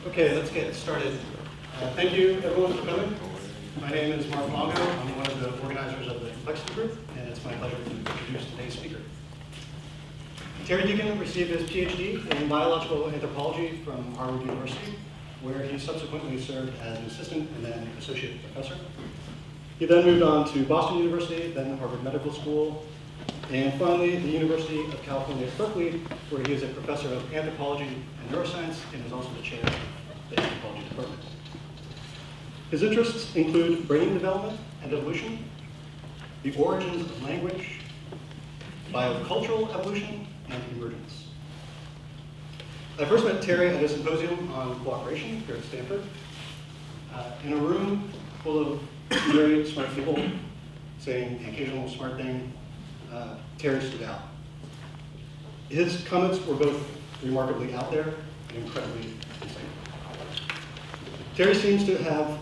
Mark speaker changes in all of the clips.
Speaker 1: Okay, let's get started. Thank you, everyone, for coming. My name is Mark Longo. I'm one of the organizers of the Complexity Group, and it's my pleasure to introduce today's speaker. Terry Deacon received his PhD in biological anthropology from Harvard University, where he subsequently served as an assistant and then associate professor. He then moved on to Boston University, then Harvard Medical School, and finally the University of California at Berkeley, where he is a professor of anthropology and neuroscience and is also the chair of the anthropology department. His interests include brain development and evolution, the origins of language, biocultural evolution, and emergence. I first met Terry at a symposium on cooperation here at Stanford. In a room full of very smart people saying the occasional smart thing, Terry stood out. His comments were both remarkably out there and incredibly insightful. Terry seems to have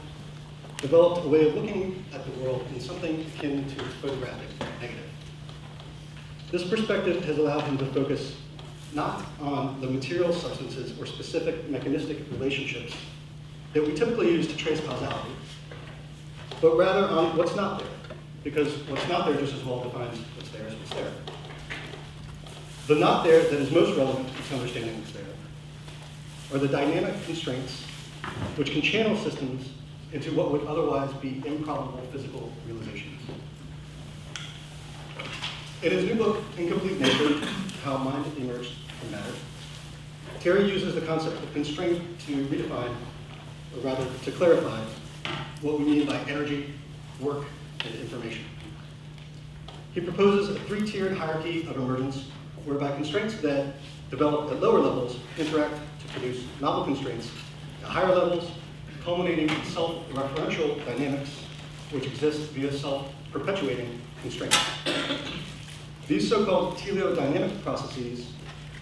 Speaker 1: developed a way of looking at the world in something akin to photographic negative. This perspective has allowed him to focus not on the material substances or specific mechanistic relationships that we typically use to trace causality, but rather on what's not there, because what's not there just as well defines what's there as what's there. The not there that is most relevant to understanding what's there are the dynamic constraints which can channel systems into what would otherwise be improbable physical realizations. In his new book, Incomplete Nature, How Mind Emerged from Matter, Terry uses the concept of constraint to redefine, or rather to clarify, what we mean by energy, work, and information. He proposes a three-tiered hierarchy of emergence, whereby constraints that develop at lower levels interact to produce novel constraints at higher levels, culminating in self-referential dynamics, which exist via self-perpetuating constraints. These so-called teleodynamic processes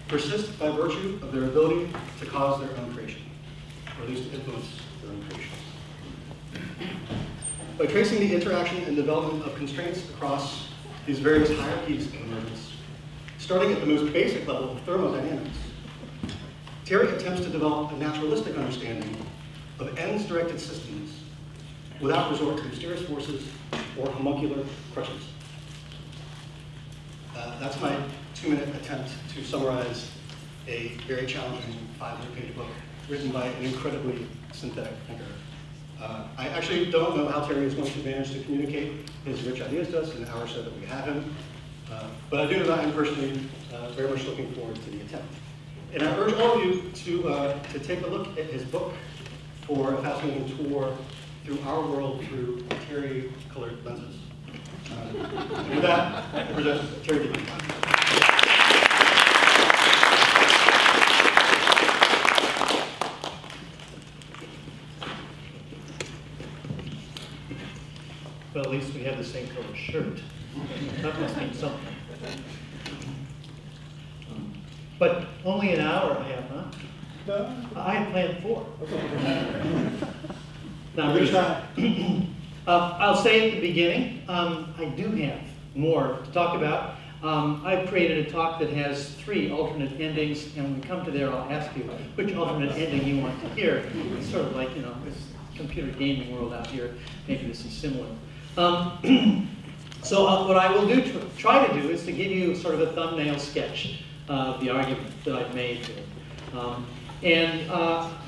Speaker 1: persist by virtue of their ability to cause their own creation, or at least to influence their own creation. By tracing the interaction and development of constraints across these various hierarchies of emergence, starting at the most basic level of thermodynamics, Terry attempts to develop a naturalistic understanding of ends-directed systems without resort to mysterious forces or homuncular crutches. That's my 2-minute attempt to summarize a very challenging 500-page book written by an incredibly synthetic thinker. I actually don't know how Terry is going to manage to communicate his rich ideas to us in the hour or so that we have him, but I do know that I'm personally very much looking forward to the attempt. And I urge all of you to take a look at his book for a fascinating tour through our world through Terry-colored lenses. With that, I present Terry Deacon.
Speaker 2: Well, at least we have the same color shirt. That must mean something. But only an hour I have, huh?
Speaker 1: No.
Speaker 2: I had planned 4. Now,
Speaker 1: We're gonna try.
Speaker 2: I'll say at the beginning, I do have more to talk about. I've created a talk that has 3 alternate endings, and when we come to there, I'll ask you which alternate ending you want to hear. It's sort of like, you know, this computer gaming world out here. Maybe this is similar. So what I will try to do is to give you sort of a thumbnail sketch of the argument that I've made here.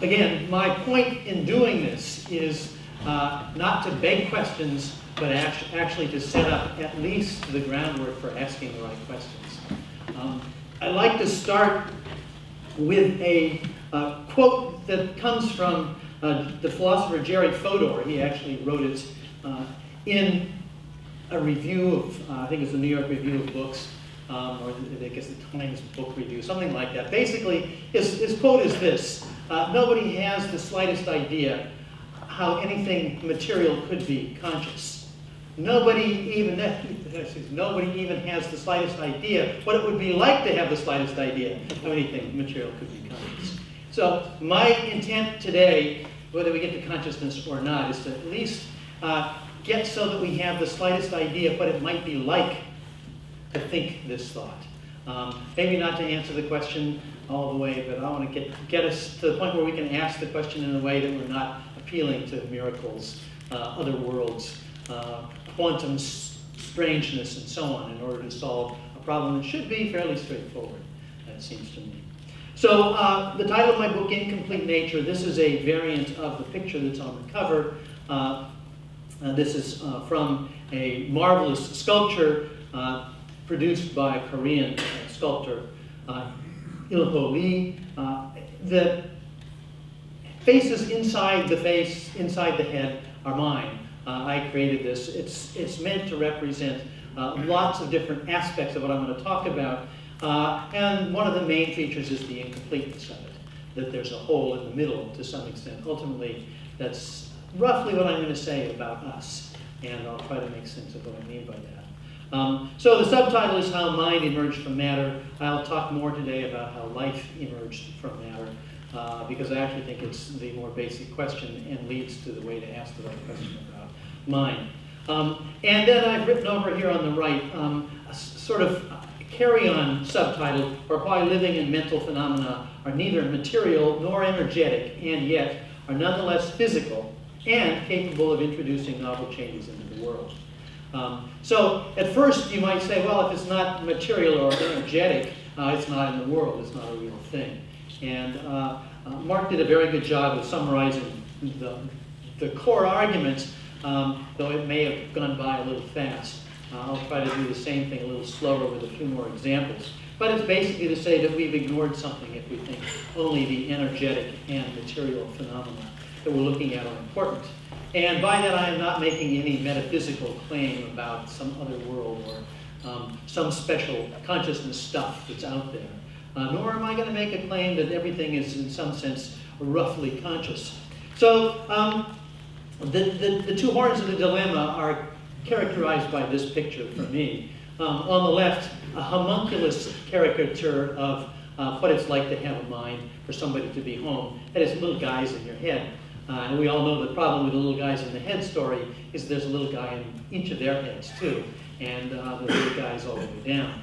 Speaker 2: Again, my point in doing this is not to beg questions, but actually to set up at least the groundwork for asking the right questions. I'd like to start with a quote that comes from the philosopher Jerry Fodor. He actually wrote it in a review of, I think it's the New York Review of Books, or I guess the Times Book Review, something like that. Basically, his quote is this: nobody has the slightest idea how anything material could be conscious. Nobody even has the slightest idea what it would be like to have the slightest idea how anything material could be conscious. So my intent today, whether we get to consciousness or not, is to at least get so that we have the slightest idea of what it might be like to think this thought. Maybe not to answer the question all the way, but I want to get us to the point where we can ask the question in a way that we're not appealing to miracles, other worlds, quantum strangeness, and so on, in order to solve a problem that should be fairly straightforward, it seems to me. So the title of my book, Incomplete Nature, this is a variant of the picture that's on the cover. This is from a marvelous sculpture produced by a Korean sculptor, Il-ho Lee. The faces inside the face, inside the head, are mine. I created this. It's meant to represent lots of different aspects of what I'm going to talk about. And one of the main features is the incompleteness of it, that there's a hole in the middle to some extent. Ultimately, that's roughly what I'm going to say about us, and I'll try to make sense of what I mean by that. So the subtitle is How Mind Emerged from Matter. I'll talk more today about how life emerged from matter, because I actually think it's the more basic question and leads to the way to ask the right question about mind. And then I've written over here on the right a sort of carry-on subtitle, or Why Living and Mental Phenomena Are Neither Material nor Energetic, and Yet Are Nonetheless Physical and Capable of Introducing Novel Changes into the World. So at first you might say, well, if it's not material or energetic, it's not in the world, it's not a real thing. And Mark did a very good job of summarizing the core arguments, though it may have gone by a little fast. I'll try to do the same thing a little slower with a few more examples. But it's basically to say that we've ignored something if we think only the energetic and material phenomena that we're looking at are important. And by that I am not making any metaphysical claim about some other world or some special consciousness stuff that's out there. Nor am I going to make a claim that everything is in some sense roughly conscious. So the two horns of the dilemma are characterized by this picture for me. On the left, a homunculus caricature of what it's like to have a mind, for somebody to be home. That is little guys in your head. And we all know the problem with the little guys in the head story is there's a little guy in each of their heads too, and the little guys all the way down.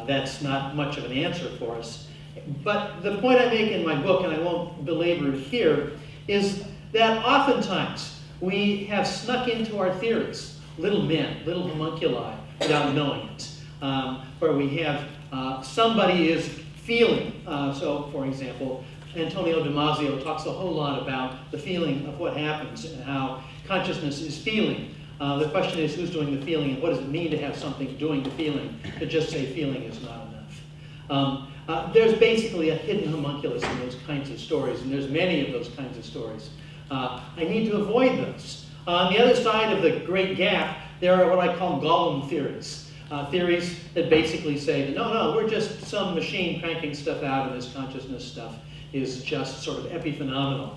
Speaker 2: That's not much of an answer for us. But the point I make in my book, and I won't belabor it here, is that oftentimes we have snuck into our theories little men, little homunculi, without knowing it, where we have somebody is feeling. So, for example, Antonio Damasio talks a whole lot about the feeling of what happens and how consciousness is feeling. The question is who's doing the feeling and what does it mean to have something doing the feeling? To just say feeling is not enough. There's basically a hidden homunculus in those kinds of stories, and there's many of those kinds of stories. I need to avoid those. On the other side of the great gap, there are what I call Gollum theories. Theories that basically say that no, we're just some machine cranking stuff out, and this consciousness stuff is just sort of epiphenomenal.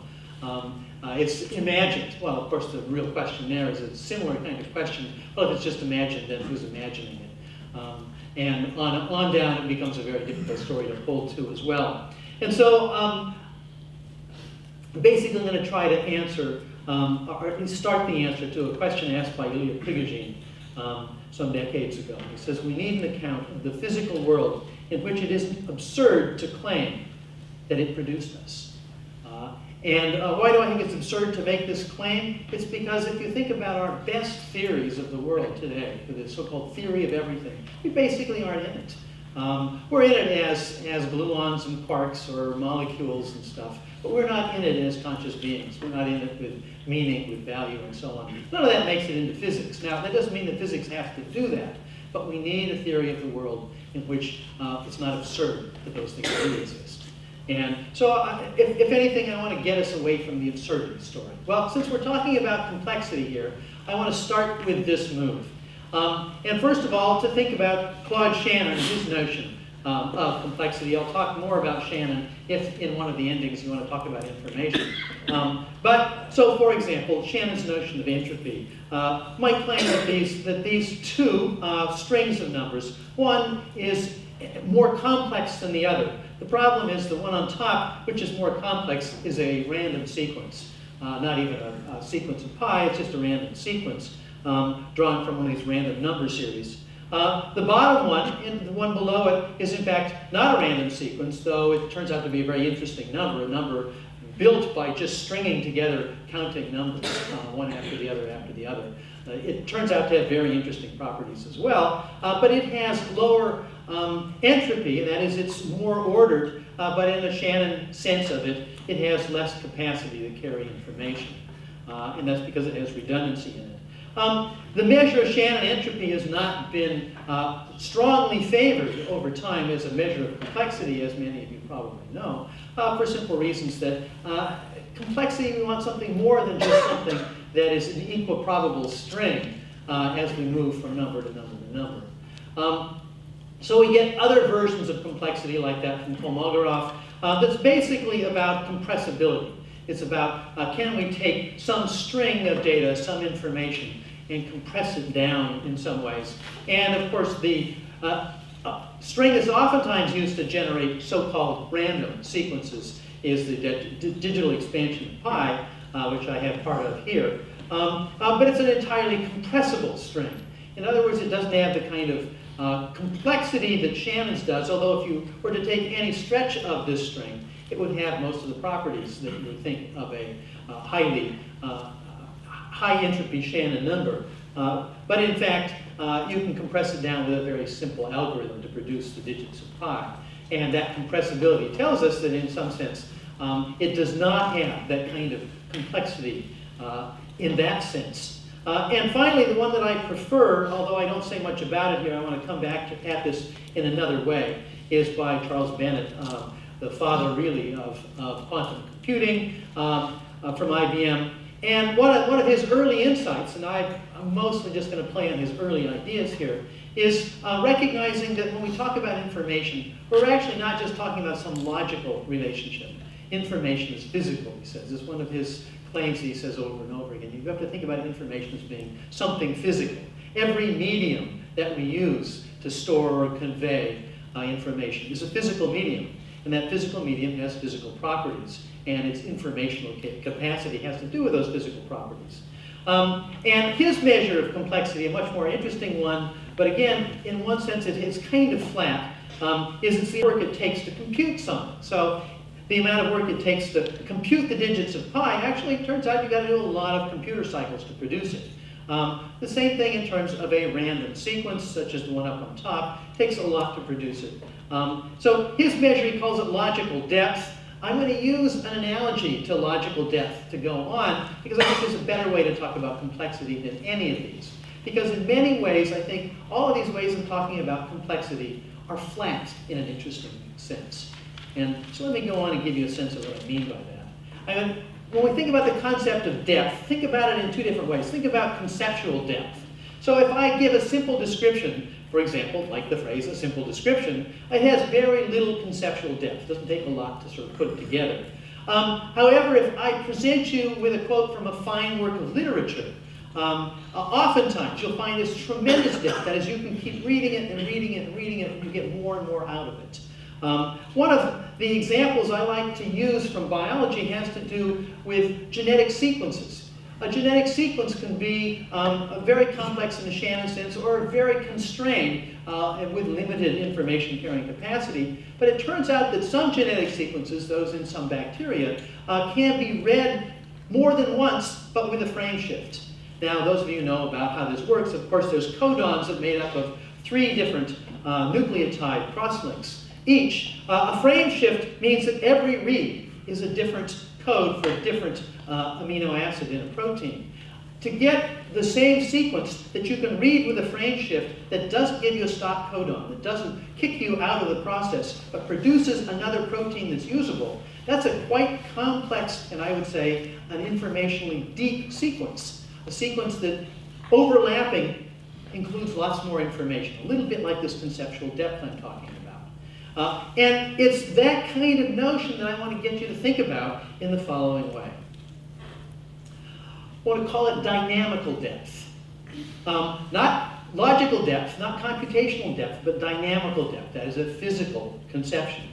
Speaker 2: It's imagined. Well, of course, the real question there is a similar kind of question. Well, if it's just imagined, then who's imagining it? And on down, it becomes a very difficult story to hold to as well. And so, basically, I'm going to try to answer, or at least start the answer to a question asked by Ilya Prigogine some decades ago. He says, we need an account of the physical world in which it isn't absurd to claim that it produced us. Why do I think it's absurd to make this claim? It's because if you think about our best theories of the world today, the so-called theory of everything, we basically aren't in it. We're in it as gluons and quarks or molecules and stuff, but we're not in it as conscious beings. We're not in it with meaning, with value, and so on. None of that makes it into physics. Now, that doesn't mean that physics has to do that, but we need a theory of the world in which it's not absurd that those things do exist. And so, if anything, I want to get us away from the absurdity story. Well, since we're talking about complexity here, I want to start with this move. And first of all, to think about Claude Shannon, his notion of complexity. I'll talk more about Shannon if in one of the endings you want to talk about information. So for example, Shannon's notion of entropy might claim that these two strings of numbers, one is more complex than the other. The problem is the one on top, which is more complex, is a random sequence. Not even a sequence of pi, it's just a random sequence drawn from one of these random number series. The bottom one, and the one below it, is in fact not a random sequence, though it turns out to be a very interesting number, a number built by just stringing together counting numbers, one after the other after the other. It turns out to have very interesting properties as well, but it has lower entropy, and that is it's more ordered, but in the Shannon sense of it, it has less capacity to carry information, and that's because it has redundancy in it. The measure of Shannon entropy has not been strongly favored over time as a measure of complexity, as many of you probably know, for simple reasons that complexity, we want something more than just something that is an equiprobable string as we move from number to number to number. So we get other versions of complexity like that from Kolmogorov that's basically about compressibility. It's about can we take some string of data, some information, and compress it down in some ways. And of course, the string is oftentimes used to generate so-called random sequences is the digital expansion of pi, which I have part of here. But it's an entirely compressible string. In other words, it doesn't have the kind of complexity that Shannon's does, although if you were to take any stretch of this string, it would have most of the properties that you would think of a highly high entropy Shannon number. But in fact, you can compress it down with a very simple algorithm to produce the digits of pi. And that compressibility tells us that in some sense, it does not have that kind of complexity in that sense. And finally, the one that I prefer, although I don't say much about it here, I want to come back at this in another way, is by Charles Bennett, the father really of quantum computing from IBM. And one of his early insights, and I'm mostly just going to play on his early ideas here, is recognizing that when we talk about information, we're actually not just talking about some logical relationship. Information is physical, he says. It's one of his claims he says over and over again. You have to think about information as being something physical. Every medium that we use to store or convey information is a physical medium. And that physical medium has physical properties. And its informational capacity has to do with those physical properties. And his measure of complexity, a much more interesting one, but again, in one sense, it's kind of flat, is it's the work it takes to compute something. So the amount of work it takes to compute the digits of pi, actually, it turns out you've got to do a lot of computer cycles to produce it. The same thing in terms of a random sequence, such as the one up on top, takes a lot to produce it. So his measure, he calls it logical depth. I'm going to use an analogy to logical depth to go on, because I think there's a better way to talk about complexity than any of these. Because in many ways, I think all of these ways of talking about complexity are flat in an interesting sense. And so let me go on and give you a sense of what I mean by that. When we think about the concept of depth, think about it in two different ways. Think about conceptual depth. So if I give a simple description, for example, like the phrase a simple description, it has very little conceptual depth. It doesn't take a lot to sort of put it together. However, if I present you with a quote from a fine work of literature, oftentimes you'll find this tremendous depth. That is, you can keep reading it and reading it and reading it, and you get more and more out of it. One of the examples I like to use from biology has to do with genetic sequences. A genetic sequence can be very complex in the Shannon sense or very constrained with limited information carrying capacity. But it turns out that some genetic sequences, those in some bacteria, can be read more than once, but with a frame shift. Now, those of you who know about how this works, of course, there's codons that are made up of 3 different nucleotide crosslinks. Each, a frame shift means that every read is a different code for a different amino acid in a protein. To get the same sequence that you can read with a frame shift that doesn't give you a stop codon, that doesn't kick you out of the process, but produces another protein that's usable, that's a quite complex, and I would say, an informationally deep sequence. A sequence that overlapping includes lots more information, a little bit like this conceptual depth I'm talking about. And it's that kind of notion that I want to get you to think about in the following way. I want to call it dynamical depth. Not logical depth, not computational depth, but dynamical depth. That is a physical conception.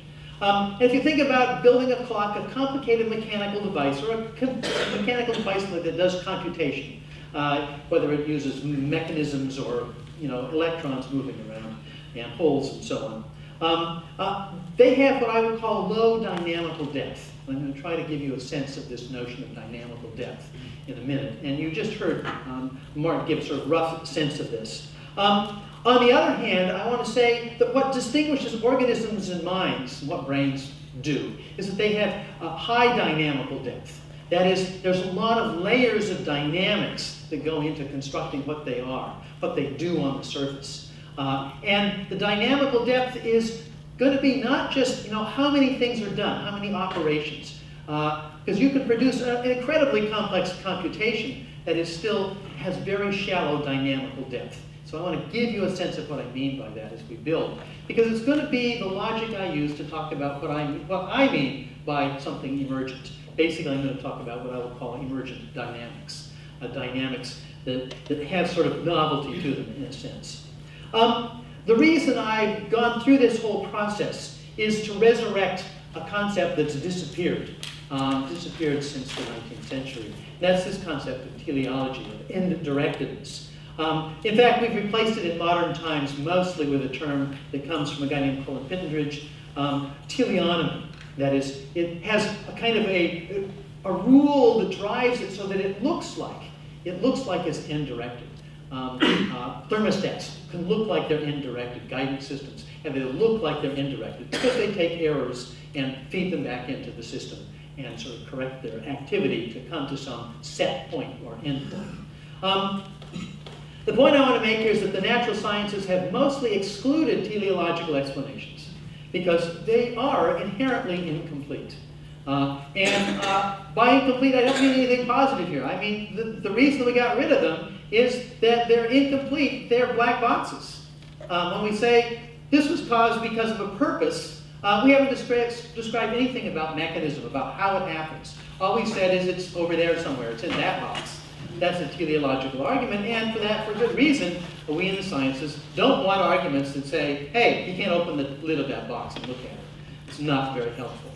Speaker 2: And if you think about building a clock, a complicated mechanical device, or a mechanical device that does computation, whether it uses mechanisms or electrons moving around and holes and so on. They have what I would call low dynamical depth. I'm going to try to give you a sense of this notion of dynamical depth in a minute. And you just heard Mark give sort of rough sense of this. On the other hand, I want to say that what distinguishes organisms and minds, and what brains do, is that they have a high dynamical depth. That is, there's a lot of layers of dynamics that go into constructing what they are, what they do on the surface. And the dynamical depth is going to be not just how many things are done, how many operations, because you can produce an incredibly complex computation that is still has very shallow dynamical depth. So I want to give you a sense of what I mean by that as we build, because it's going to be the logic I use to talk about what I mean by something emergent. Basically, I'm going to talk about what I would call emergent dynamics, dynamics that have sort of novelty to them in a sense. The reason I've gone through this whole process is to resurrect a concept that's disappeared since the 19th century. That's this concept of teleology, of end-directedness. In fact, we've replaced it in modern times mostly with a term that comes from a guy named Colin Pittendridge, teleonomy. That is, it has a kind of a rule that drives it so that it looks like it's end-directed. Thermostats can look like they're end-directed, guidance systems, and they look like they're end-directed because they take errors and feed them back into the system and sort of correct their activity to come to some set point or end point. The point I want to make here is that the natural sciences have mostly excluded teleological explanations because they are inherently incomplete. By incomplete, I don't mean anything positive here. I mean, the reason we got rid of them is that they're incomplete, they're black boxes. When we say this was caused because of a purpose, we haven't described anything about mechanism, about how it happens. All we said is it's over there somewhere, it's in that box. That's a teleological argument, and for good reason, we in the sciences don't want arguments that say, hey, you can't open the lid of that box and look at it. It's not very helpful.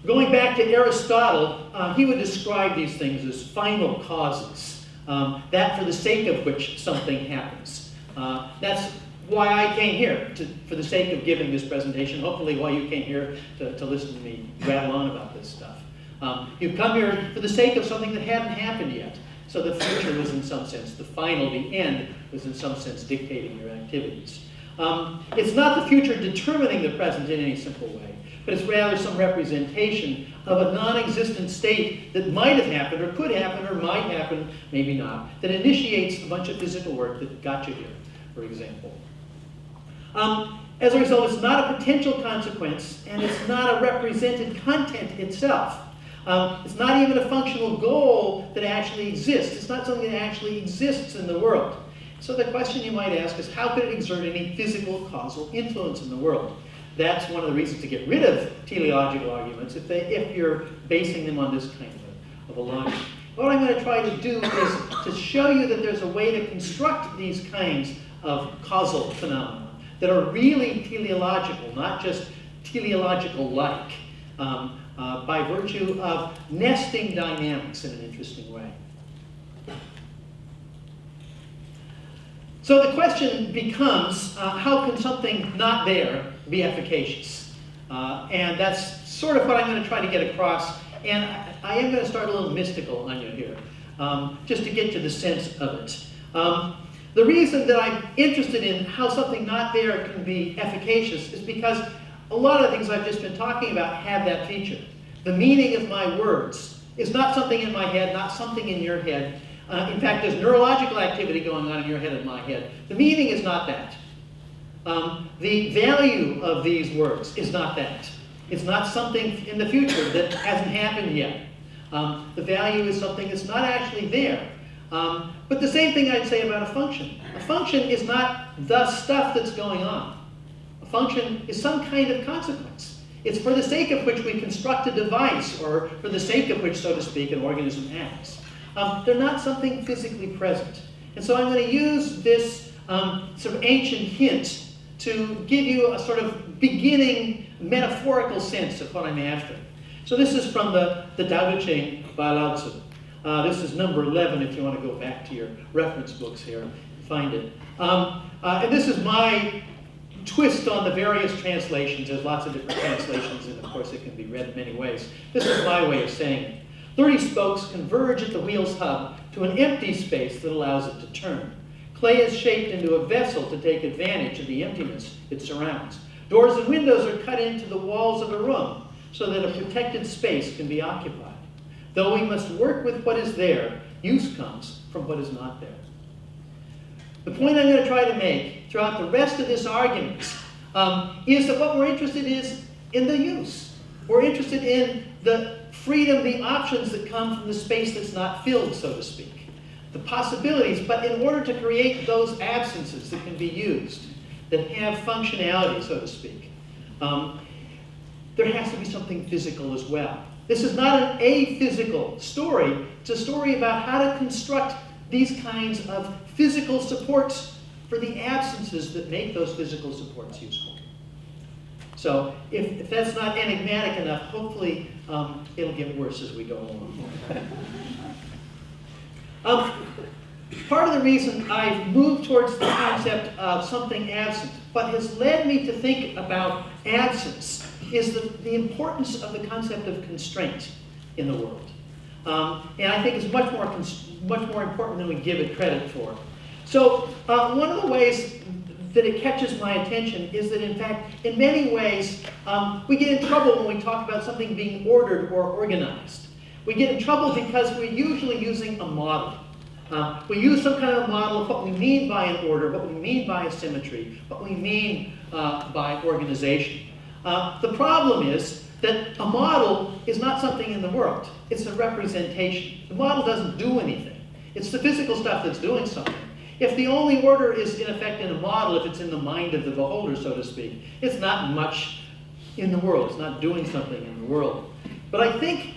Speaker 2: Going back to Aristotle, he would describe these things as final causes, that for the sake of which something happens. That's why I came here, for the sake of giving this presentation, hopefully why you came here to listen to me rattle on about this stuff. You've come here for the sake of something that hadn't happened yet. So the future was in some sense, the final, the end, was in some sense dictating your activities. It's not the future determining the present in any simple way, but it's rather some representation of a non-existent state that might have happened, or could happen, or might happen, maybe not, that initiates a bunch of physical work that got you here, for example. As a result, it's not a potential consequence, and it's not a represented content itself. It's not even a functional goal that actually exists. It's not something that actually exists in the world. So the question you might ask is, how could it exert any physical causal influence in the world? That's one of the reasons to get rid of teleological arguments if you're basing them on this kind of a logic. What I'm going to try to do is to show you that there's a way to construct these kinds of causal phenomena that are really teleological, not just teleological-like, by virtue of nesting dynamics in an interesting way. So the question becomes, how can something not there be efficacious? And that's sort of what I'm going to try to get across. And I am going to start a little mystical on you here, just to get to the sense of it. The reason that I'm interested in how something not there can be efficacious is because a lot of the things I've just been talking about have that feature. The meaning of my words is not something in my head, not something in your head. In fact, there's neurological activity going on in your head and my head. The meaning is not that. The value of these words is not that. It's not something in the future that hasn't happened yet. The value is something that's not actually there. But the same thing I'd say about a function. A function is not the stuff that's going on. A function is some kind of consequence. It's for the sake of which we construct a device, or for the sake of which, so to speak, an organism acts. They're not something physically present. And so I'm going to use this sort of ancient hint to give you a sort of beginning metaphorical sense of what I'm after. So this is from the Tao Te Ching by Lao Tzu. This is number 11 if you want to go back to your reference books here and find it. And this is my twist on the various translations. There's lots of different translations, and of course it can be read in many ways. This is my way of saying it. 30 spokes converge at the wheel's hub to an empty space that allows it to turn. Clay is shaped into a vessel to take advantage of the emptiness it surrounds. Doors and windows are cut into the walls of a room so that a protected space can be occupied. Though we must work with what is there, use comes from what is not there. The point I'm going to try to make throughout the rest of this argument is that what we're interested in the use. We're interested in the freedom, the options that come from the space that's not filled, so to speak. The possibilities, but in order to create those absences that can be used, that have functionality, so to speak, there has to be something physical as well. This is not an aphysical story. It's a story about how to construct these kinds of physical supports for the absences that make those physical supports useful. So if that's not enigmatic enough, hopefully it'll get worse as we go along. Part of the reason I've moved towards the concept of something absent, what has led me to think about absence, is the importance of the concept of constraint in the world. And I think it's much more important than we give it credit for. So one of the ways that it catches my attention is that, in fact, in many ways, we get in trouble when we talk about something being ordered or organized. We get in trouble because we're usually using a model. We use some kind of a model of what we mean by an order, what we mean by a symmetry, what we mean by organization. The problem is that a model is not something in the world. It's a representation. The model doesn't do anything. It's the physical stuff that's doing something. If the only order is in effect in a model, if it's in the mind of the beholder, so to speak, it's not much in the world. It's not doing something in the world. But I think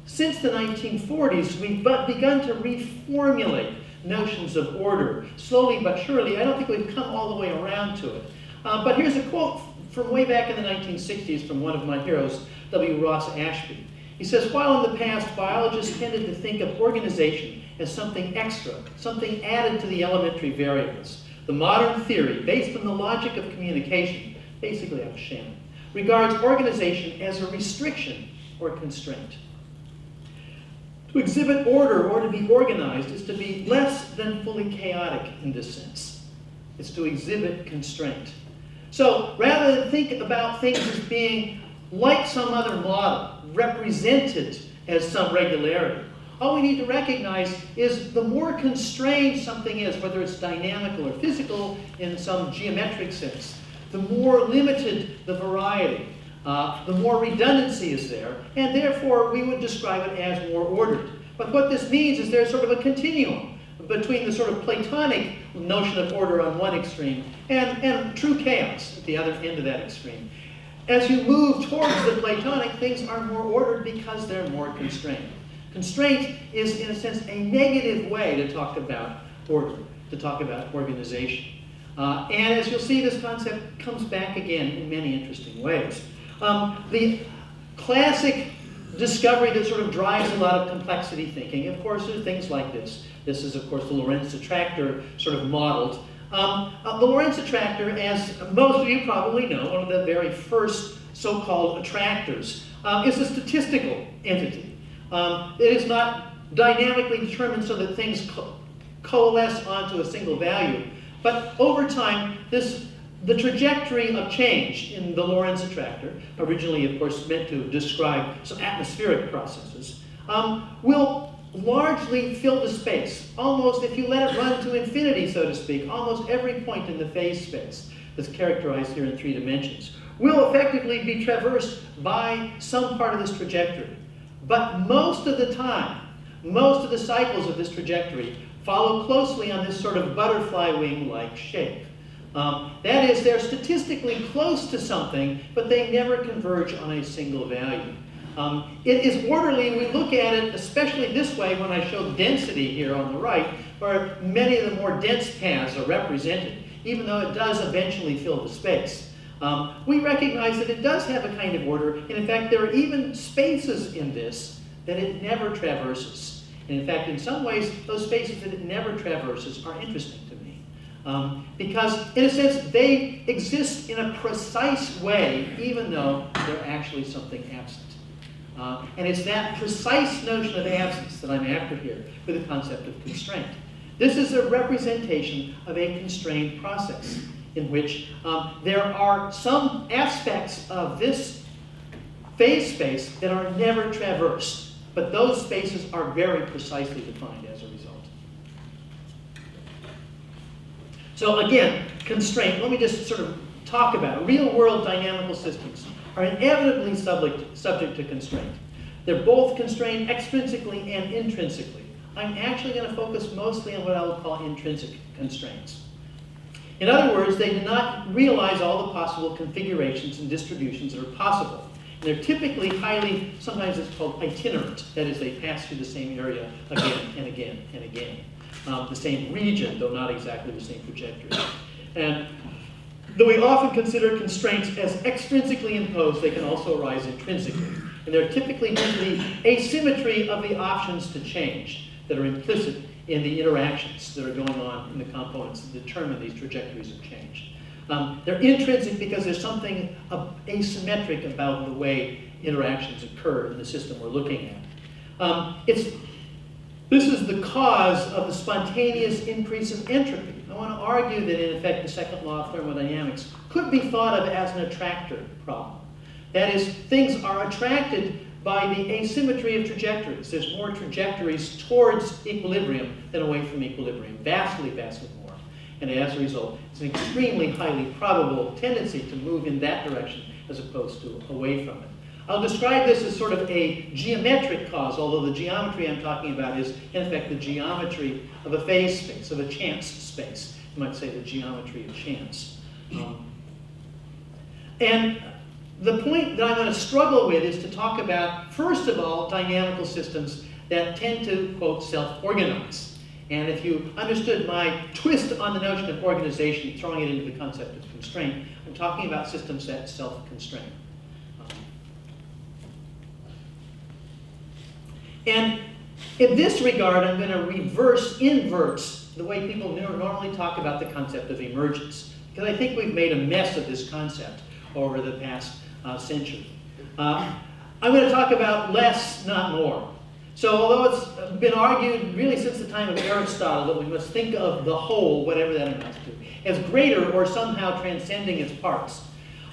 Speaker 2: since the 1940s, we've begun to reformulate notions of order, slowly but surely. I don't think we've come all the way around to it. But here's a quote from way back in the 1960s from one of my heroes, W. Ross Ashby. He says, while in the past, biologists tended to think of organization as something extra, something added to the elementary variables, the modern theory, based on the logic of communication, basically I'm a sham, regards organization as a restriction or constraint. To exhibit order or to be organized is to be less than fully chaotic in this sense. It's to exhibit constraint. So rather than think about things as being like some other model, represented as some regularity, all we need to recognize is the more constrained something is, whether it's dynamical or physical in some geometric sense, the more limited the variety, the more redundancy is there, and therefore we would describe it as more ordered. But what this means is there's sort of a continuum between the sort of Platonic notion of order on one extreme and true chaos at the other end of that extreme. As you move towards the Platonic, things are more ordered because they're more constrained. Constraint is, in a sense, a negative way to talk about order, to talk about organization. And as you'll see, this concept comes back again in many interesting ways. The classic discovery that sort of drives a lot of complexity thinking, of course, are things like this. This is, of course, the Lorenz attractor sort of modeled. The Lorenz attractor, as most of you probably know, one of the very first so-called attractors, is a statistical entity. It is not dynamically determined so that things coalesce onto a single value. But over time, the trajectory of change in the Lorenz attractor, originally, of course, meant to describe some atmospheric processes, will largely fill the space. Almost, if you let it run to infinity, so to speak, almost every point in the phase space that's characterized here in 3 dimensions will effectively be traversed by some part of this trajectory. But most of the time, most of the cycles of this trajectory follow closely on this sort of butterfly wing-like shape. That is, they're statistically close to something, but they never converge on a single value. It is orderly. We look at it, especially this way when I show density here on the right, where many of the more dense paths are represented, even though it does eventually fill the space. We recognize that it does have a kind of order, and in fact, there are even spaces in this that it never traverses. And in fact, in some ways, those spaces that it never traverses are interesting to me. Because, in a sense, they exist in a precise way, even though they're actually something absent. And it's that precise notion of absence that I'm after here with the concept of constraint. This is a representation of a constrained process in which there are some aspects of this phase space that are never traversed, but those spaces are very precisely defined as a result. So again, constraint, let me just sort of talk about it. Real-world dynamical systems are inevitably subject to constraint. They're both constrained extrinsically and intrinsically. I'm actually going to focus mostly on what I would call intrinsic constraints. In other words, they do not realize all the possible configurations and distributions that are possible. And they're typically highly, sometimes it's called itinerant. That is, they pass through the same area again and again and again. The same region, though not exactly the same trajectory. And though we often consider constraints as extrinsically imposed, they can also arise intrinsically. And they're typically due to the asymmetry of the options to change that are implicit in the interactions that are going on in the components that determine these trajectories of change. They're intrinsic because there's something asymmetric about the way interactions occur in the system we're looking at. This is the cause of the spontaneous increase of entropy. I want to argue that, in effect, the second law of thermodynamics could be thought of as an attractor problem. That is, things are attracted by the asymmetry of trajectories. There's more trajectories towards equilibrium than away from equilibrium, vastly, vastly more. And as a result, it's an extremely highly probable tendency to move in that direction as opposed to away from it. I'll describe this as sort of a geometric cause, although the geometry I'm talking about is, in effect, the geometry of a phase space, of a chance space. You might say the geometry of chance. And the point that I'm going to struggle with is to talk about, first of all, dynamical systems that tend to, quote, self-organize. And if you understood my twist on the notion of organization, throwing it into the concept of constraint, I'm talking about systems that self-constrain. And in this regard, I'm going to inverse the way people normally talk about the concept of emergence, because I think we've made a mess of this concept over the past century. I'm going to talk about less, not more. So although it's been argued really since the time of Aristotle that we must think of the whole, whatever that amounts to, as greater or somehow transcending its parts,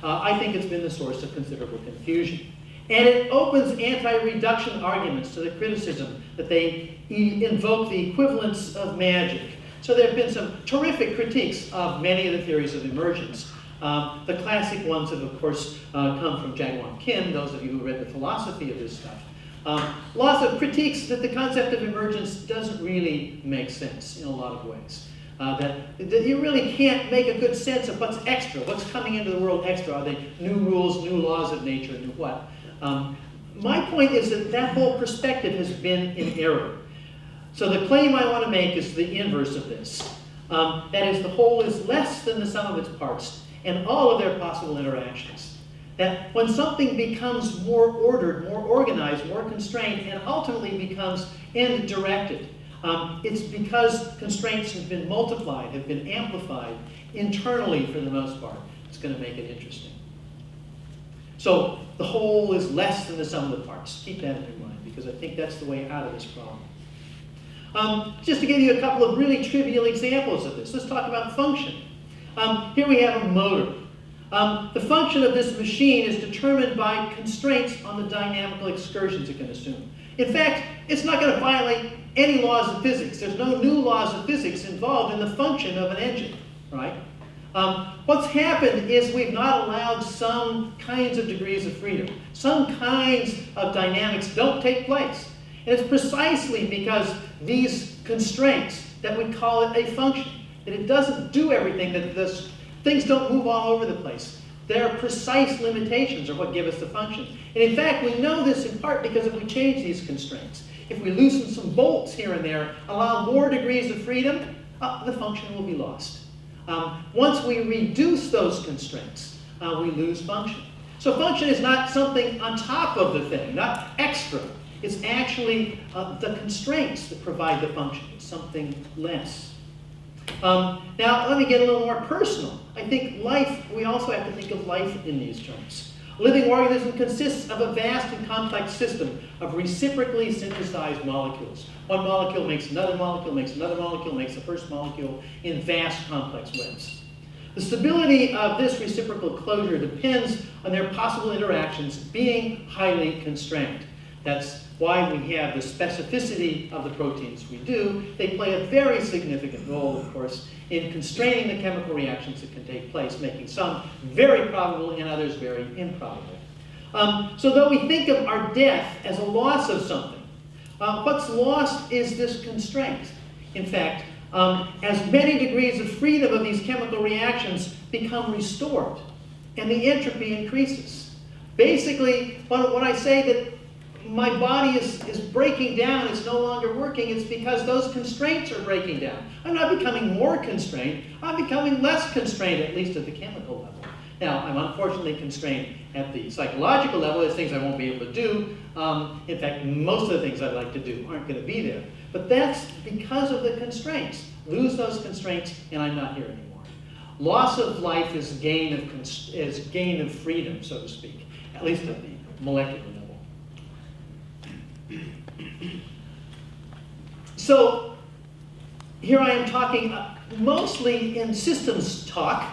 Speaker 2: I think it's been the source of considerable confusion. And it opens anti-reduction arguments to the criticism that they invoke the equivalence of magic. So there have been some terrific critiques of many of the theories of emergence. The classic ones have, of course, come from Jaegwon Kim, those of you who read the philosophy of this stuff. Lots of critiques that the concept of emergence doesn't really make sense in a lot of ways. That you really can't make a good sense of what's extra, what's coming into the world extra. Are they new rules, new laws of nature, new what? My point is that that whole perspective has been in error. So the claim I want to make is the inverse of this. That is, the whole is less than the sum of its parts and all of their possible interactions. That when something becomes more ordered, more organized, more constrained, and ultimately becomes end-directed, it's because constraints have been multiplied, have been amplified internally for the most part. It's going to make it interesting. So the whole is less than the sum of the parts. Keep that in your mind, because I think that's the way out of this problem. Just to give you a couple of really trivial examples of this, let's talk about function. Here we have a motor. The function of this machine is determined by constraints on the dynamical excursions it can assume. In fact, it's not going to violate any laws of physics. There's no new laws of physics involved in the function of an engine, right? What's happened is we've not allowed some kinds of degrees of freedom. Some kinds of dynamics don't take place. And it's precisely because these constraints that we call it a function, that it doesn't do everything, that things don't move all over the place. Their precise limitations are what give us the function. And in fact, we know this in part because if we change these constraints, if we loosen some bolts here and there, allow more degrees of freedom, the function will be lost. Once we reduce those constraints, we lose function. So function is not something on top of the thing, not extra. It's actually the constraints that provide the function. It's something less. Now, let me get a little more personal. I think life, we also have to think of life in these terms. A living organism consists of a vast and complex system of reciprocally synthesized molecules. One molecule makes another molecule, makes another molecule, makes the first molecule in vast complex webs. The stability of this reciprocal closure depends on their possible interactions being highly constrained. That's why we have the specificity of the proteins we do. They play a very significant role, of course, in constraining the chemical reactions that can take place, making some very probable and others very improbable. So though we think of our death as a loss of something, what's lost is this constraint. In fact, as many degrees of freedom of these chemical reactions become restored, and the entropy increases. Basically, when I say that my body is breaking down, it's no longer working, it's because those constraints are breaking down. I'm not becoming more constrained, I'm becoming less constrained, at least at the chemical level. Now, I'm unfortunately constrained at the psychological level. There's things I won't be able to do. In fact, most of the things I'd like to do aren't going to be there. But that's because of the constraints. Lose those constraints, and I'm not here anymore. Loss of life is gain of freedom, so to speak, at least at the molecular level. So here I am talking mostly in systems talk,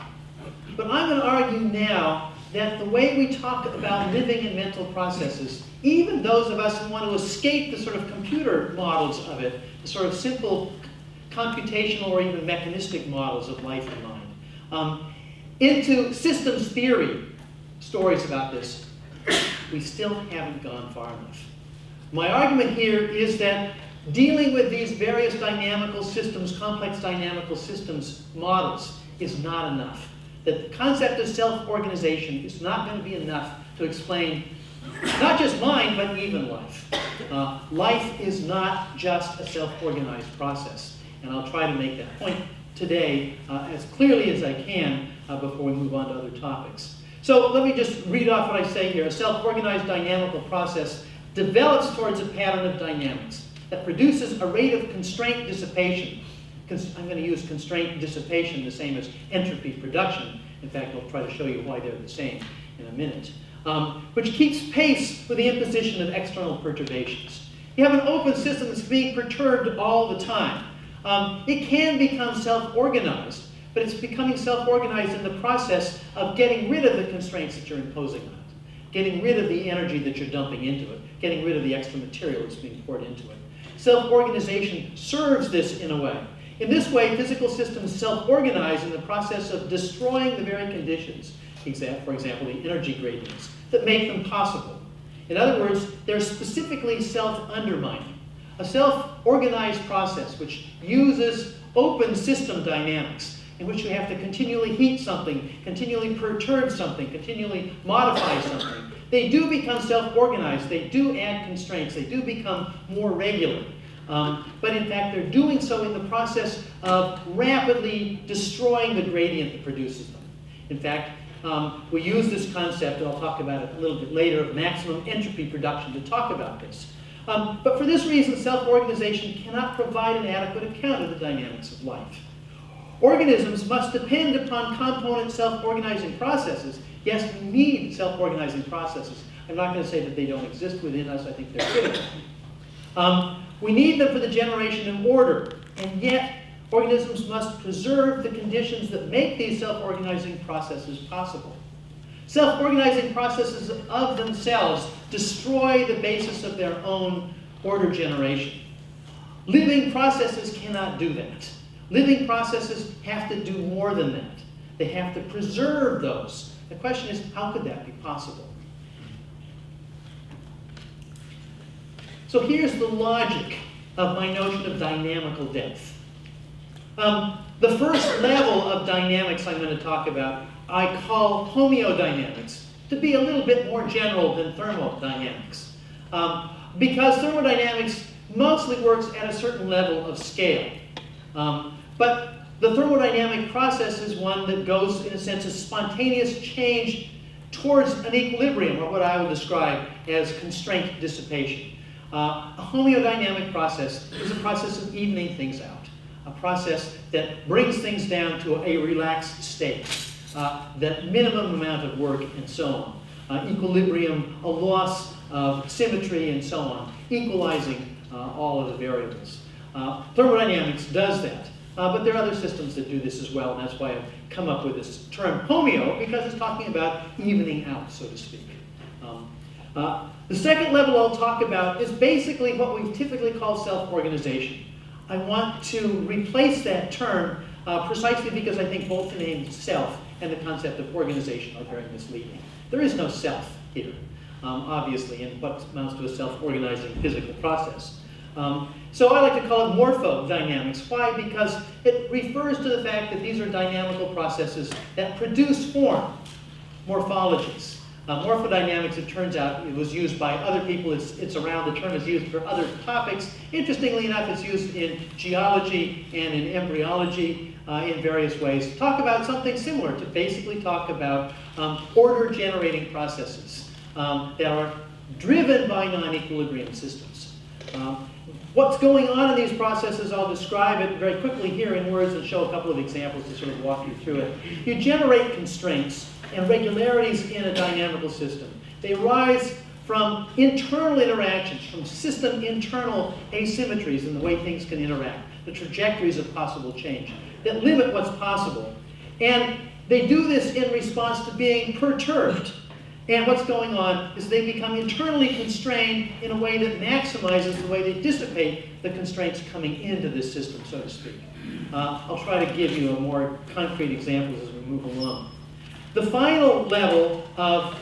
Speaker 2: but I'm going to argue now that the way we talk about living and mental processes, even those of us who want to escape the sort of computer models of it, the sort of simple computational or even mechanistic models of life and mind, into systems theory stories about this, we still haven't gone far enough. My argument here is that dealing with these various dynamical systems, complex dynamical systems models is not enough. That the concept of self-organization is not going to be enough to explain not just mind, but even life. Life is not just a self-organized process. And I'll try to make that point today as clearly as I can before we move on to other topics. So let me just read off what I say here. A self-organized dynamical process develops towards a pattern of dynamics that produces a rate of constraint dissipation. I'm going to use constraint dissipation the same as entropy production. In fact, I'll try to show you why they're the same in a minute. Which keeps pace with the imposition of external perturbations. You have an open system that's being perturbed all the time. It can become self-organized, but it's becoming self-organized in the process of getting rid of the constraints that you're imposing on it, getting rid of the energy that you're dumping into it, getting rid of the extra material that's being poured into it. Self-organization serves this in a way. In this way, physical systems self-organize in the process of destroying the very conditions, for example, the energy gradients, that make them possible. In other words, they're specifically self-undermining. A self-organized process which uses open system dynamics, in which you have to continually heat something, continually perturb something, continually modify something. They do become self-organized, they do add constraints, they do become more regular. But in fact, they're doing so in the process of rapidly destroying the gradient that produces them. In fact, we use this concept, and I'll talk about it a little bit later, of maximum entropy production to talk about this. But for this reason, self-organization cannot provide an adequate account of the dynamics of life. Organisms must depend upon component self-organizing processes. Yes, we need self-organizing processes. I'm not going to say that they don't exist within us. I think they're critical. We need them for the generation of order, and yet organisms must preserve the conditions that make these self-organizing processes possible. Self-organizing processes of themselves destroy the basis of their own order generation. Living processes cannot do that. Living processes have to do more than that. They have to preserve those. The question is, how could that be possible? So here's the logic of my notion of dynamical depth. The first level of dynamics I'm going to talk about I call homeodynamics, to be a little bit more general than thermodynamics. Because thermodynamics mostly works at a certain level of scale. But the thermodynamic process is one that goes, in a sense, a spontaneous change towards an equilibrium, or what I would describe as constraint dissipation. A homeodynamic process is a process of evening things out. a process that brings things down to a relaxed state, that minimum amount of work, and so on. Equilibrium, a loss of symmetry, and so on, equalizing all of the variables. Thermodynamics does that, but there are other systems that do this as well, and that's why I've come up with this term homeo, because it's talking about evening out, so to speak. The second level I'll talk about is basically what we typically call self-organization. I want to replace that term precisely because I think both the name self and the concept of organization are very misleading. There is no self here, obviously, in what amounts to a self-organizing physical process. So I like to call it morphodynamics. Why? Because it refers to the fact that these are dynamical processes that produce form, morphologies. Morphodynamics, it turns out, it was used by other people. It's around, the term is used for other topics. Interestingly enough, it's used in geology and in embryology in various ways. Talk about something similar, to basically talk about order-generating processes that are driven by non-equilibrium systems. What's going on in these processes, I'll describe it very quickly here in words and show a couple of examples to sort of walk you through it. You generate constraints and regularities in a dynamical system. They arise from internal interactions, from system internal asymmetries in the way things can interact, the trajectories of possible change that limit what's possible. And they do this in response to being perturbed. And what's going on is they become internally constrained in a way that maximizes the way they dissipate the constraints coming into this system, so to speak. I'll try to give you a more concrete examples as we move along. The final level of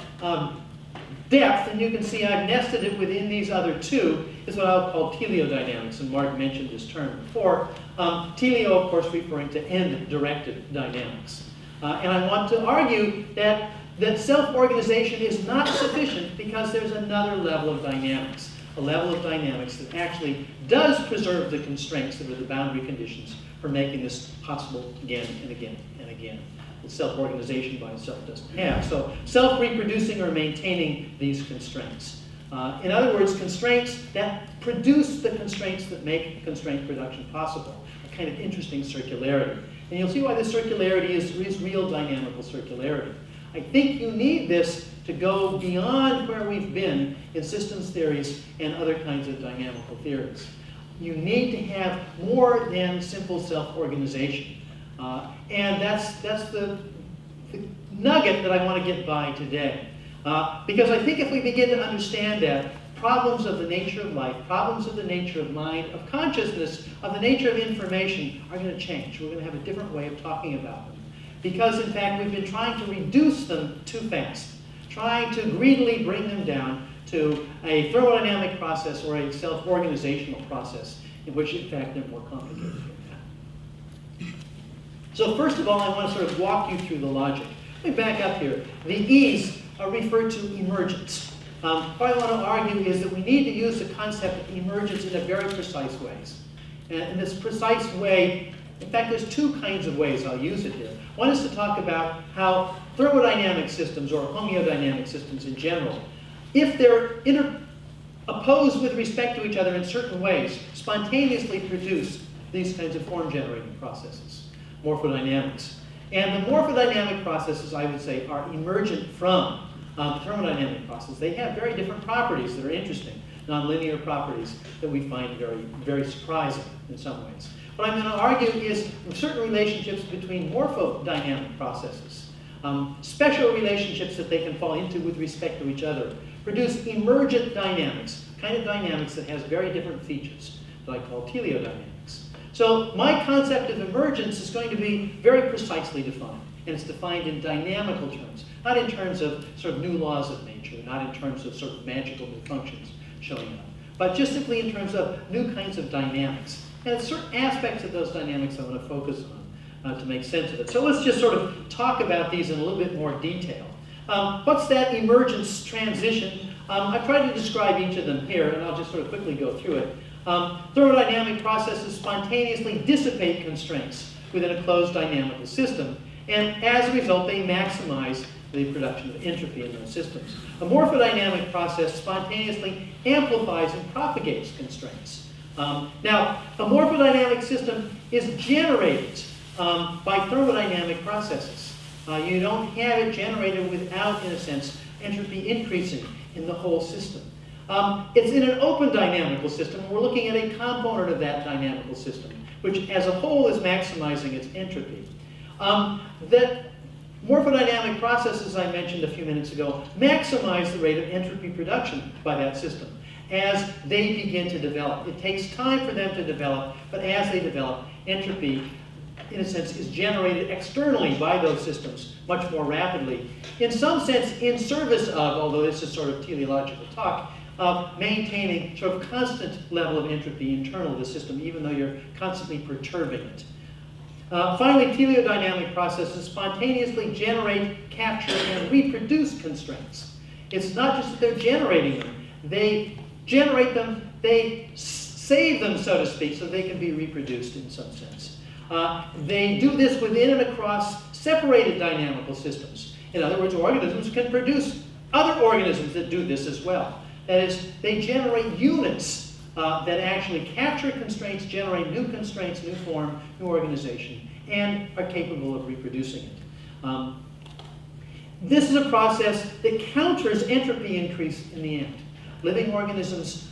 Speaker 2: depth, and you can see I've nested it within these other two, is what I'll call teleodynamics, and Mark mentioned this term before. Teleo, of course, referring to end-directed dynamics. And I want to argue that self-organization is not sufficient because there's another level of dynamics, a level of dynamics that actually does preserve the constraints that are the boundary conditions for making this possible again and again and again. That self-organization by itself doesn't have. So self-reproducing or maintaining these constraints. In other words, constraints that produce the constraints that make constraint production possible. A kind of interesting circularity. And you'll see why this circularity is real dynamical circularity. I think you need this to go beyond where we've been in systems theories and other kinds of dynamical theories. You need to have more than simple self-organization. And that's the nugget that I want to get by today. Because I think if we begin to understand that, problems of the nature of life, problems of the nature of mind, of consciousness, of the nature of information are going to change. We're going to have a different way of talking about them. Because, in fact, we've been trying to reduce them too fast, trying to greedily bring them down to a thermodynamic process or a self-organizational process, in which, in fact, they're more complicated than that. So, first of all, I want to sort of walk you through the logic. Let me back up here. The E's are referred to emergence. What I want to argue is that we need to use the concept of emergence in a very precise ways. And in this precise way, in fact, there's two kinds of ways I'll use it here. One is to talk about how thermodynamic systems, or homeodynamic systems in general, if they're opposed with respect to each other in certain ways, spontaneously produce these kinds of form-generating processes, morphodynamics. And the morphodynamic processes, I would say, are emergent from thermodynamic processes. They have very different properties that are interesting, nonlinear properties that we find very, very surprising in some ways. What I'm going to argue is certain relationships between morphodynamic processes, special relationships that they can fall into with respect to each other, produce emergent dynamics, kind of dynamics that has very different features that I call teleodynamics. So my concept of emergence is going to be very precisely defined, and it's defined in dynamical terms, not in terms of sort of new laws of nature, not in terms of sort of magical new functions showing up, but just simply in terms of new kinds of dynamics. And certain aspects of those dynamics I want to focus on to make sense of it. So let's just sort of talk about these in a little bit more detail. What's that emergence transition? I've tried to describe each of them here, and I'll just sort of quickly go through it. Thermodynamic processes spontaneously dissipate constraints within a closed dynamical system, and as a result, they maximize the production of entropy in those systems. A morphodynamic process spontaneously amplifies and propagates constraints. Now, a morphodynamic system is generated by thermodynamic processes. You don't have it generated without, in a sense, entropy increasing in the whole system. It's in an open dynamical system, and we're looking at a component of that dynamical system, which as a whole is maximizing its entropy. That morphodynamic processes I mentioned a few minutes ago maximize the rate of entropy production by that system as they begin to develop. It takes time for them to develop, but as they develop, entropy, in a sense, is generated externally by those systems much more rapidly. In some sense, in service of, although this is sort of teleological talk, of maintaining sort of constant level of entropy internal to the system, even though you're constantly perturbing it. Finally, teleodynamic processes spontaneously generate, capture, and reproduce constraints. It's not just that they're generating them. They generate them, they save them, so to speak, so they can be reproduced in some sense. They do this within and across separated dynamical systems. In other words, organisms can produce other organisms that do this as well. That is, they generate units that actually capture constraints, generate new constraints, new form, new organization, and are capable of reproducing it. This is a process that counters entropy increase in the end. Living organisms,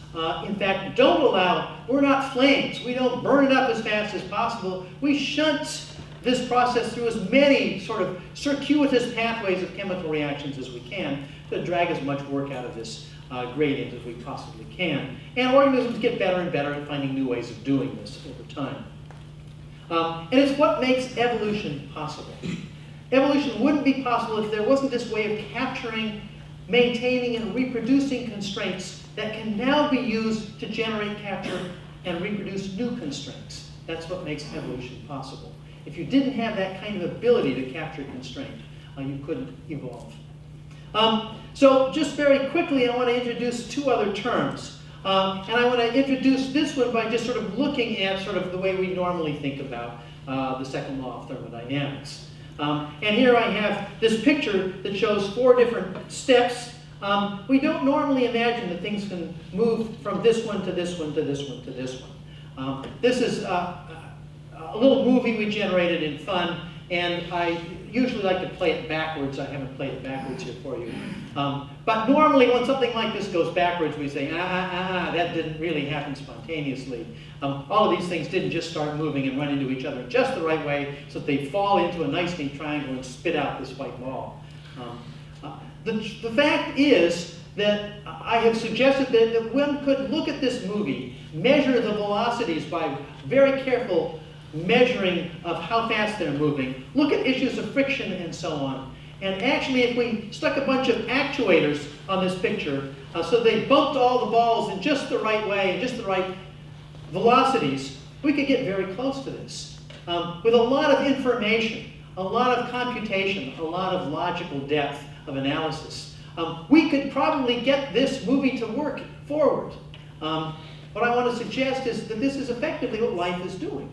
Speaker 2: in fact, don't allow, we're not flames. We don't burn it up as fast as possible. We shunt this process through as many sort of circuitous pathways of chemical reactions as we can to drag as much work out of this gradient as we possibly can. And organisms get better and better at finding new ways of doing this over time. And it's what makes evolution possible. Evolution wouldn't be possible if there wasn't this way of capturing, maintaining, and reproducing constraints that can now be used to generate, capture, and reproduce new constraints. That's what makes evolution possible. If you didn't have that kind of ability to capture constraint, you couldn't evolve. So just very quickly, I want to introduce two other terms. And I want to introduce this one by just sort of looking at sort of the way we normally think about the second law of thermodynamics. And here I have this picture that shows 4 different steps. We don't normally imagine that things can move from this one to this one to this one to this one. This is a little movie we generated in fun, and I usually like to play it backwards. I haven't played it backwards here for you. But normally when something like this goes backwards, we say, that didn't really happen spontaneously. All of these things didn't just start moving and run into each other just the right way so that they fall into a nice neat triangle and spit out this white ball. The fact is that I have suggested that one could look at this movie, measure the velocities by very careful measuring of how fast they're moving, look at issues of friction and so on. And actually, if we stuck a bunch of actuators on this picture, so they bumped all the balls in just the right way, and just the right velocities, we could get very close to this. With a lot of information, a lot of computation, a lot of logical depth of analysis, we could probably get this movie to work forward. What I want to suggest is that this is effectively what life is doing.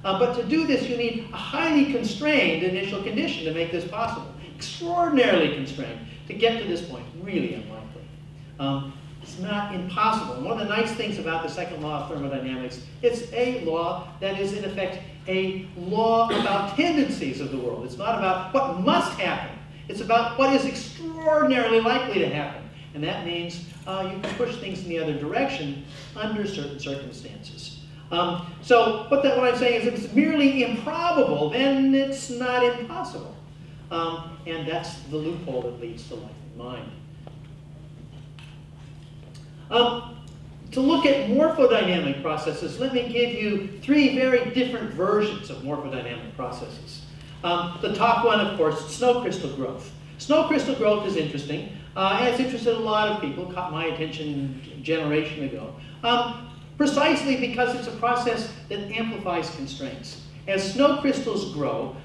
Speaker 2: But to do this, you need a highly constrained initial condition to make this possible. Extraordinarily constrained to get to this point. Really unlikely. It's not impossible. And one of the nice things about the second law of thermodynamics, it's a law that is in effect a law about tendencies of the world. It's not about what must happen. It's about what is extraordinarily likely to happen. And that means you can push things in the other direction under certain circumstances. So what I'm saying is if it's merely improbable, then it's not impossible. And that's the loophole that leads to life in mind. To look at morphodynamic processes, let me give you 3 very different versions of morphodynamic processes. The top one, of course, snow crystal growth. Snow crystal growth is interesting, and it's interested a lot of people. Caught my attention a generation ago. Precisely because it's a process that amplifies constraints. As snow crystals grow,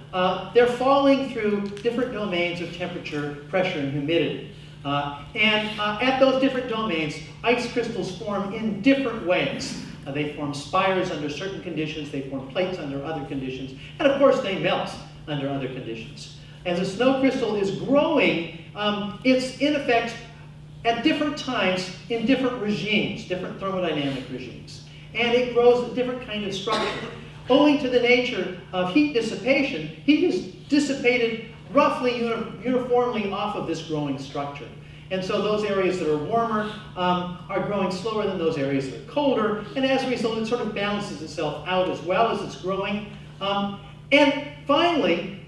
Speaker 2: they're falling through different domains of temperature, pressure, and humidity. And at those different domains, ice crystals form in different ways. They form spires under certain conditions, they form plates under other conditions, and of course they melt under other conditions. As a snow crystal is growing, it's in effect at different times in different regimes, different thermodynamic regimes. and it grows a different kind of structure. Owing to the nature of heat dissipation, heat is dissipated roughly uniformly off of this growing structure. And so those areas that are warmer are growing slower than those areas that are colder, and as a result, it sort of balances itself out as well as it's growing. And finally,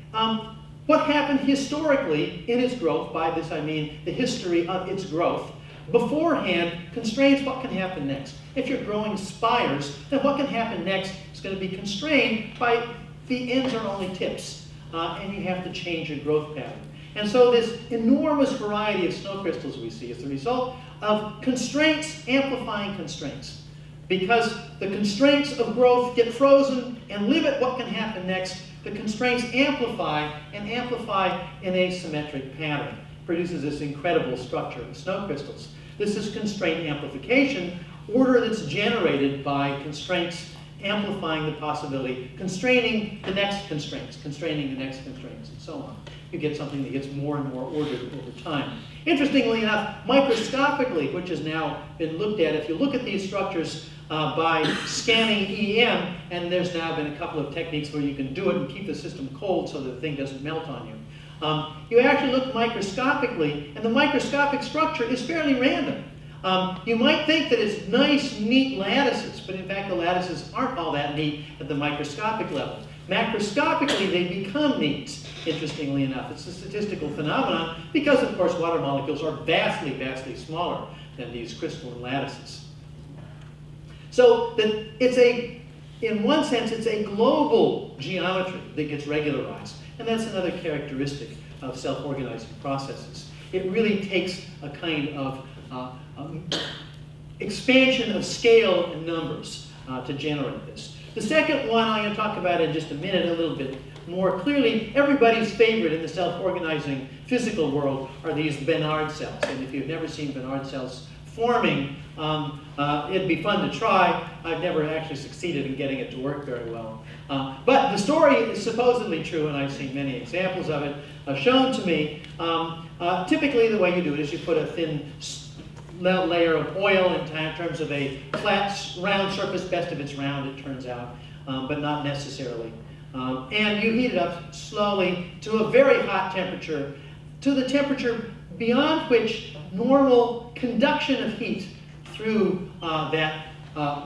Speaker 2: what happened historically in its growth, by this I mean the history of its growth, beforehand constrains what can happen next. If you're growing spires, then what can happen next is going to be constrained by the ends are only tips, and you have to change your growth pattern. And so this enormous variety of snow crystals we see is the result of constraints amplifying constraints. Because the constraints of growth get frozen and limit what can happen next, the constraints amplify and amplify in a symmetric pattern. Produces this incredible structure of snow crystals. This is constraint amplification, order that's generated by constraints amplifying the possibility, constraining the next constraints, constraining the next constraints, and so on. You get something that gets more and more ordered over time. Interestingly enough, microscopically, which has now been looked at, if you look at these structures by scanning EM, and there's now been a couple of techniques where you can do it and keep the system cold so that the thing doesn't melt on you. You actually look microscopically, and the microscopic structure is fairly random. You might think that it's nice, neat lattices, but in fact the lattices aren't all that neat at the microscopic level. Macroscopically, they become neat, interestingly enough. It's a statistical phenomenon because, of course, water molecules are vastly, vastly smaller than these crystalline lattices. So in one sense, it's a global geometry that gets regularized. And that's another characteristic of self-organizing processes. It really takes a kind of expansion of scale and numbers to generate this. The second one I'm going to talk about in just a minute a little bit more clearly. Everybody's favorite in the self-organizing physical world are these Bedard cells. And if you've never seen Bedard cells forming, it'd be fun to try. I've never actually succeeded in getting it to work very well. But the story is supposedly true, and I've seen many examples of it shown to me. Typically, the way you do it is you put a thin layer of oil in terms of a flat, round surface. Best if it's round, it turns out, but not necessarily. And you heat it up slowly to a very hot temperature, to the temperature beyond which normal conduction of heat through that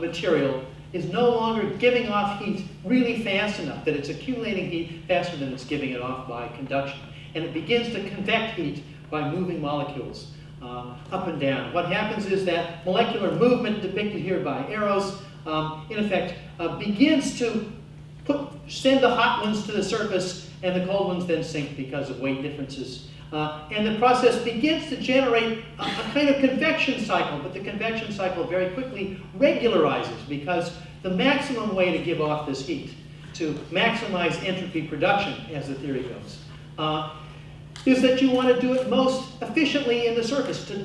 Speaker 2: material is no longer giving off heat really fast enough, that it's accumulating heat faster than it's giving it off by conduction. And it begins to convect heat by moving molecules up and down. What happens is that molecular movement, depicted here by arrows, in effect begins to send the hot ones to the surface, and the cold ones then sink because of weight differences. And the process begins to generate a kind of convection cycle, but the convection cycle very quickly regularizes because the maximum way to give off this heat, to maximize entropy production, as the theory goes, is that you want to do it most efficiently in the surface, to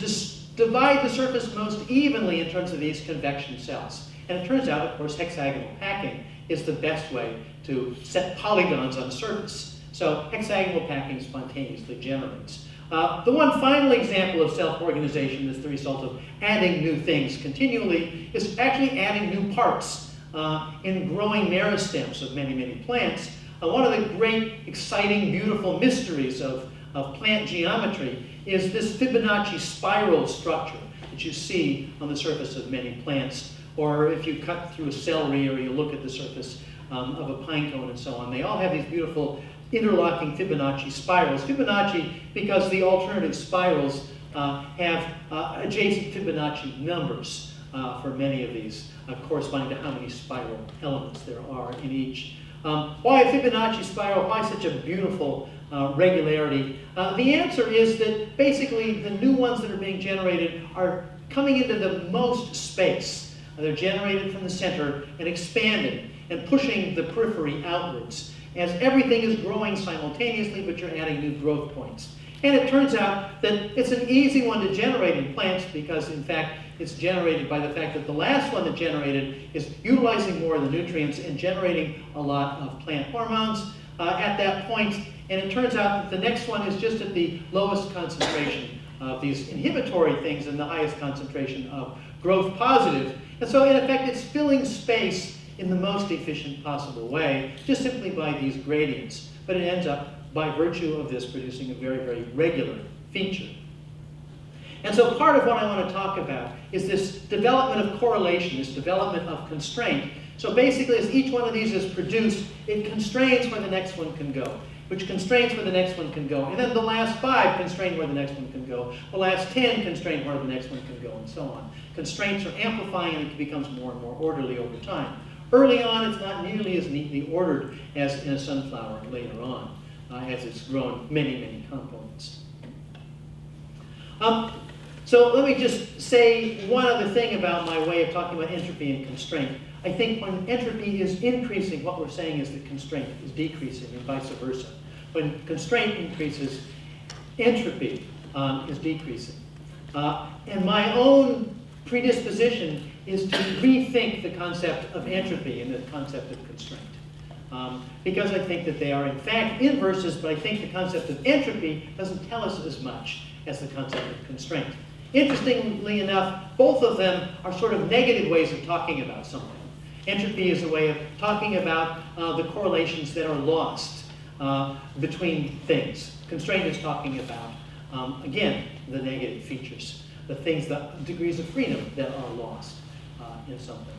Speaker 2: divide the surface most evenly in terms of these convection cells. And it turns out, of course, hexagonal packing is the best way to set polygons on a surface. So hexagonal packing spontaneously generates. The one final example of self-organization that's the result of adding new things continually is actually adding new parts in growing meristems of many, many plants. One of the great, exciting, beautiful mysteries of plant geometry is this Fibonacci spiral structure that you see on the surface of many plants. Or if you cut through a celery or you look at the surface of a pine cone and so on, they all have these beautiful interlocking Fibonacci spirals. Fibonacci because the alternative spirals have adjacent Fibonacci numbers for many of these, corresponding to how many spiral elements there are in each. Why a Fibonacci spiral? Why such a beautiful regularity? The answer is that basically the new ones that are being generated are coming into the most space. They're generated from the center and expanding and pushing the periphery outwards as everything is growing simultaneously, but you're adding new growth points. And it turns out that it's an easy one to generate in plants because, in fact, it's generated by the fact that the last one that generated is utilizing more of the nutrients and generating a lot of plant hormones at that point. And it turns out that the next one is just at the lowest concentration of these inhibitory things and the highest concentration of growth positive. And so in effect, it's filling space in the most efficient possible way, just simply by these gradients. But it ends up, by virtue of this, producing a very, very regular feature. And so part of what I want to talk about is this development of correlation, this development of constraint. So basically, as each one of these is produced, it constrains where the next one can go, which constrains where the next one can go. And then the last 5 constrain where the next one can go. The last 10 constrain where the next one can go, and so on. Constraints are amplifying, and it becomes more and more orderly over time. Early on, it's not nearly as neatly ordered as in a sunflower later on, as it's grown many, many components. So let me just say one other thing about my way of talking about entropy and constraint. I think when entropy is increasing, what we're saying is that constraint is decreasing, and vice versa. When constraint increases, entropy is decreasing. And my own predisposition is to rethink the concept of entropy and the concept of constraint. Because I think that they are in fact inverses, but I think the concept of entropy doesn't tell us as much as the concept of constraint. Interestingly enough, both of them are sort of negative ways of talking about something. Entropy is a way of talking about the correlations that are lost between things. Constraint is talking about, again, the negative features, the things, the degrees of freedom that are lost in something.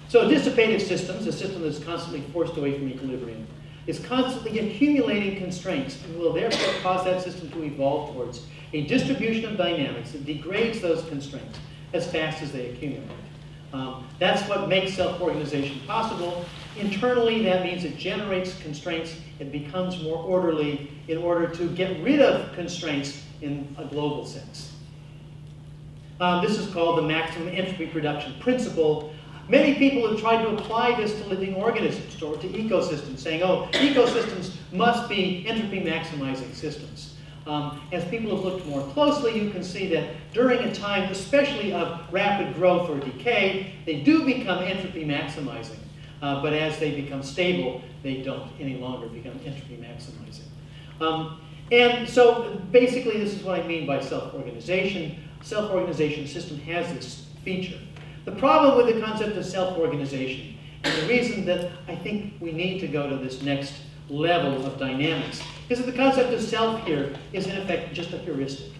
Speaker 2: So dissipative systems, a system that's constantly forced away from equilibrium, is constantly accumulating constraints and will therefore cause that system to evolve towards a distribution of dynamics that degrades those constraints as fast as they accumulate. That's what makes self-organization possible. Internally, that means it generates constraints. It becomes more orderly in order to get rid of constraints in a global sense. This is called the maximum entropy production principle. Many people have tried to apply this to living organisms or to ecosystems, saying, oh, ecosystems must be entropy maximizing systems. As people have looked more closely, you can see that during a time, especially of rapid growth or decay, they do become entropy maximizing. But as they become stable, they don't any longer become entropy maximizing. And so basically, this is what I mean by self-organization. Self-organization system has this feature. The problem with the concept of self-organization, and the reason that I think we need to go to this next level of dynamics, is that the concept of self here is in effect just a heuristic.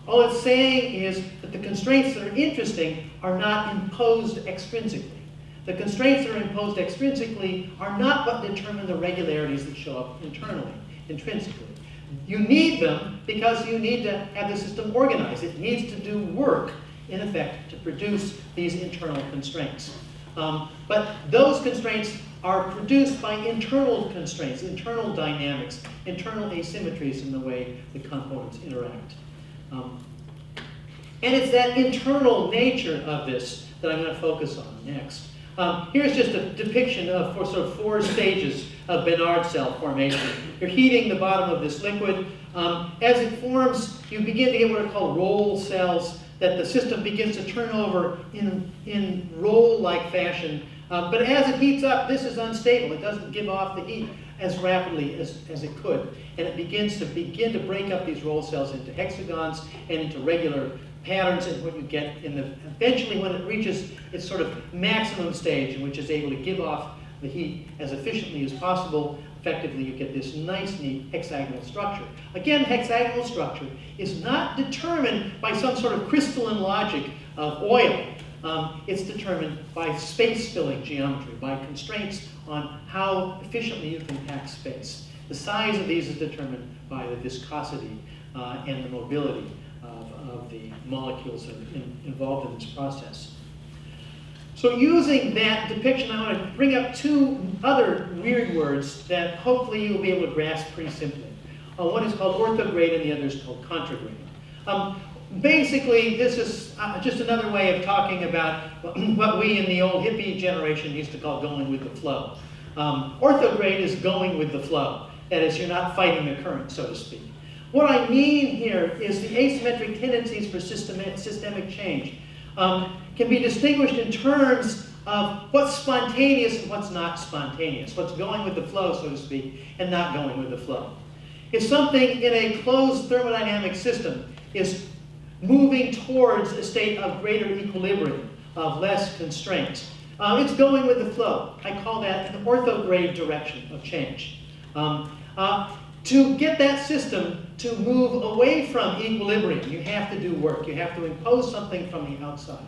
Speaker 2: All it's saying is that the constraints that are interesting are not imposed extrinsically. The constraints that are imposed extrinsically are not what determine the regularities that show up internally, intrinsically. You need them because you need to have the system organized. It needs to do work, in effect, to produce these internal constraints. But those constraints are produced by internal constraints, internal dynamics, internal asymmetries in the way the components interact. And it's that internal nature of this that I'm going to focus on next. Here's just a depiction of sort of 4 stages of Bedard cell formation. You're heating the bottom of this liquid. As it forms, you begin to get what are called roll cells, that the system begins to turn over in roll-like fashion. But as it heats up, this is unstable. It doesn't give off the heat as rapidly as it could. And it begins to break up these roll cells into hexagons and into regular patterns, and what you get eventually when it reaches its sort of maximum stage, in which it's able to give off the heat as efficiently as possible, effectively you get this nice, neat hexagonal structure. Again, hexagonal structure is not determined by some sort of crystalline logic of oil. It's determined by space-filling geometry, by constraints on how efficiently you can pack space. The size of these is determined by the viscosity and the mobility of the molecules that are involved in this process. So using that depiction, I want to bring up 2 other weird words that hopefully you'll be able to grasp pretty simply. One is called orthograde and the other is called contragreat. Basically, this is just another way of talking about what we in the old hippie generation used to call going with the flow. Orthograde is going with the flow. That is, you're not fighting the current, so to speak. What I mean here is the asymmetric tendencies for systemic change can be distinguished in terms of what's spontaneous and what's not spontaneous, what's going with the flow, so to speak, and not going with the flow. If something in a closed thermodynamic system is moving towards a state of greater equilibrium, of less constraint. It's going with the flow. I call that an orthograde direction of change. To get that system to move away from equilibrium, you have to do work. You have to impose something from the outside.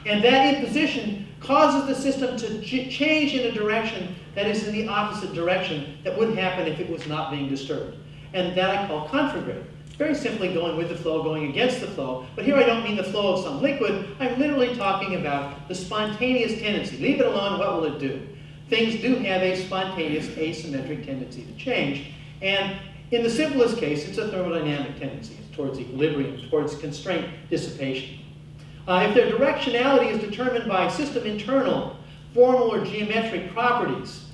Speaker 2: And that imposition causes the system to change in a direction that is in the opposite direction that would happen if it was not being disturbed. And that I call contragreat. Very simply going with the flow, going against the flow. But here I don't mean the flow of some liquid. I'm literally talking about the spontaneous tendency. Leave it alone, what will it do? Things do have a spontaneous asymmetric tendency to change. And in the simplest case, it's a thermodynamic tendency. It's towards equilibrium, towards constraint dissipation. If their directionality is determined by system internal, formal, or geometric properties,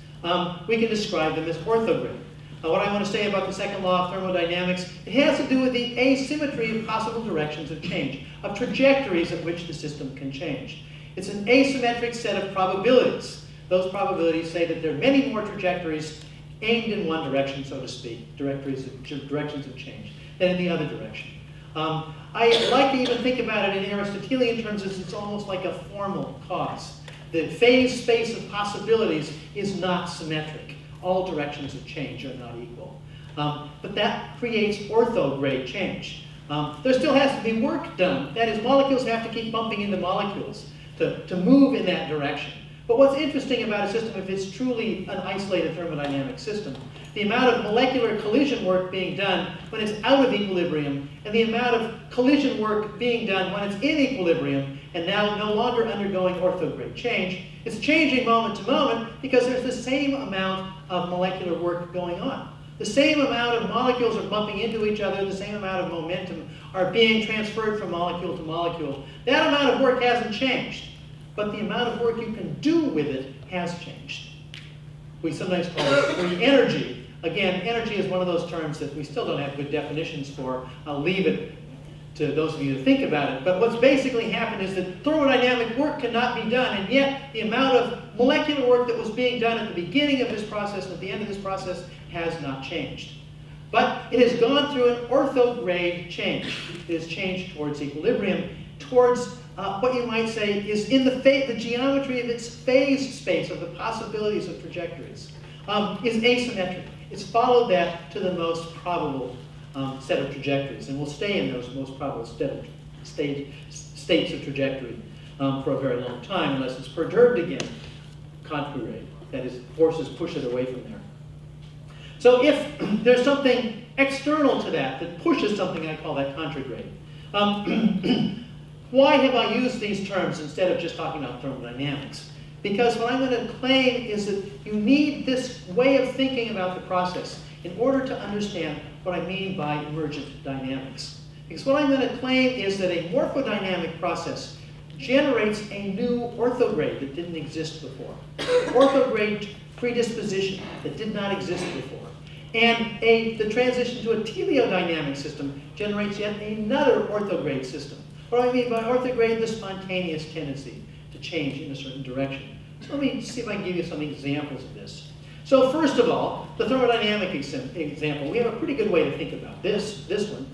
Speaker 2: we can describe them as orthograde. What I want to say about the second law of thermodynamics, it has to do with the asymmetry of possible directions of change, of trajectories at which the system can change. It's an asymmetric set of probabilities. Those probabilities say that there are many more trajectories aimed in one direction, so to speak, directions of change, than in the other direction. I like to even think about it in Aristotelian terms as it's almost like a formal cause. The phase space of possibilities is not symmetric. All directions of change are not equal. But that creates orthograde change. There still has to be work done. That is, molecules have to keep bumping into molecules to move in that direction. But what's interesting about a system, if it's truly an isolated thermodynamic system, the amount of molecular collision work being done when it's out of equilibrium, and the amount of collision work being done when it's in equilibrium, and now no longer undergoing orthograde change, it's changing moment to moment because there's the same amount of molecular work going on. The same amount of molecules are bumping into each other, the same amount of momentum are being transferred from molecule to molecule. That amount of work hasn't changed, but the amount of work you can do with it has changed. We sometimes call it free energy. Again, energy is one of those terms that we still don't have good definitions for. I'll leave it to those of you to think about it. But what's basically happened is that thermodynamic work cannot be done, and yet the amount of molecular work that was being done at the beginning of this process and at the end of this process has not changed. But it has gone through an orthograde change. It has changed towards equilibrium, towards what you might say is in the geometry of its phase space of the possibilities of trajectories, is asymmetric. It's followed that to the most probable set of trajectories, and will stay in those most probable states of trajectory for a very long time, unless it's perturbed again, contragreat. That is, forces push it away from there. So if there's something external to that pushes something, I call that contragreat. Why have I used these terms instead of just talking about thermodynamics? Because what I'm going to claim is that you need this way of thinking about the process in order to understand what I mean by emergent dynamics. Because what I'm going to claim is that a morphodynamic process generates a new orthograde that didn't exist before. Orthograde predisposition that did not exist before. And the transition to a teleodynamic system generates yet another orthograde system. What do I mean by orthograde? The spontaneous tendency to change in a certain direction. So let me see if I can give you some examples of this. So first of all, the thermodynamic example. We have a pretty good way to think about this one.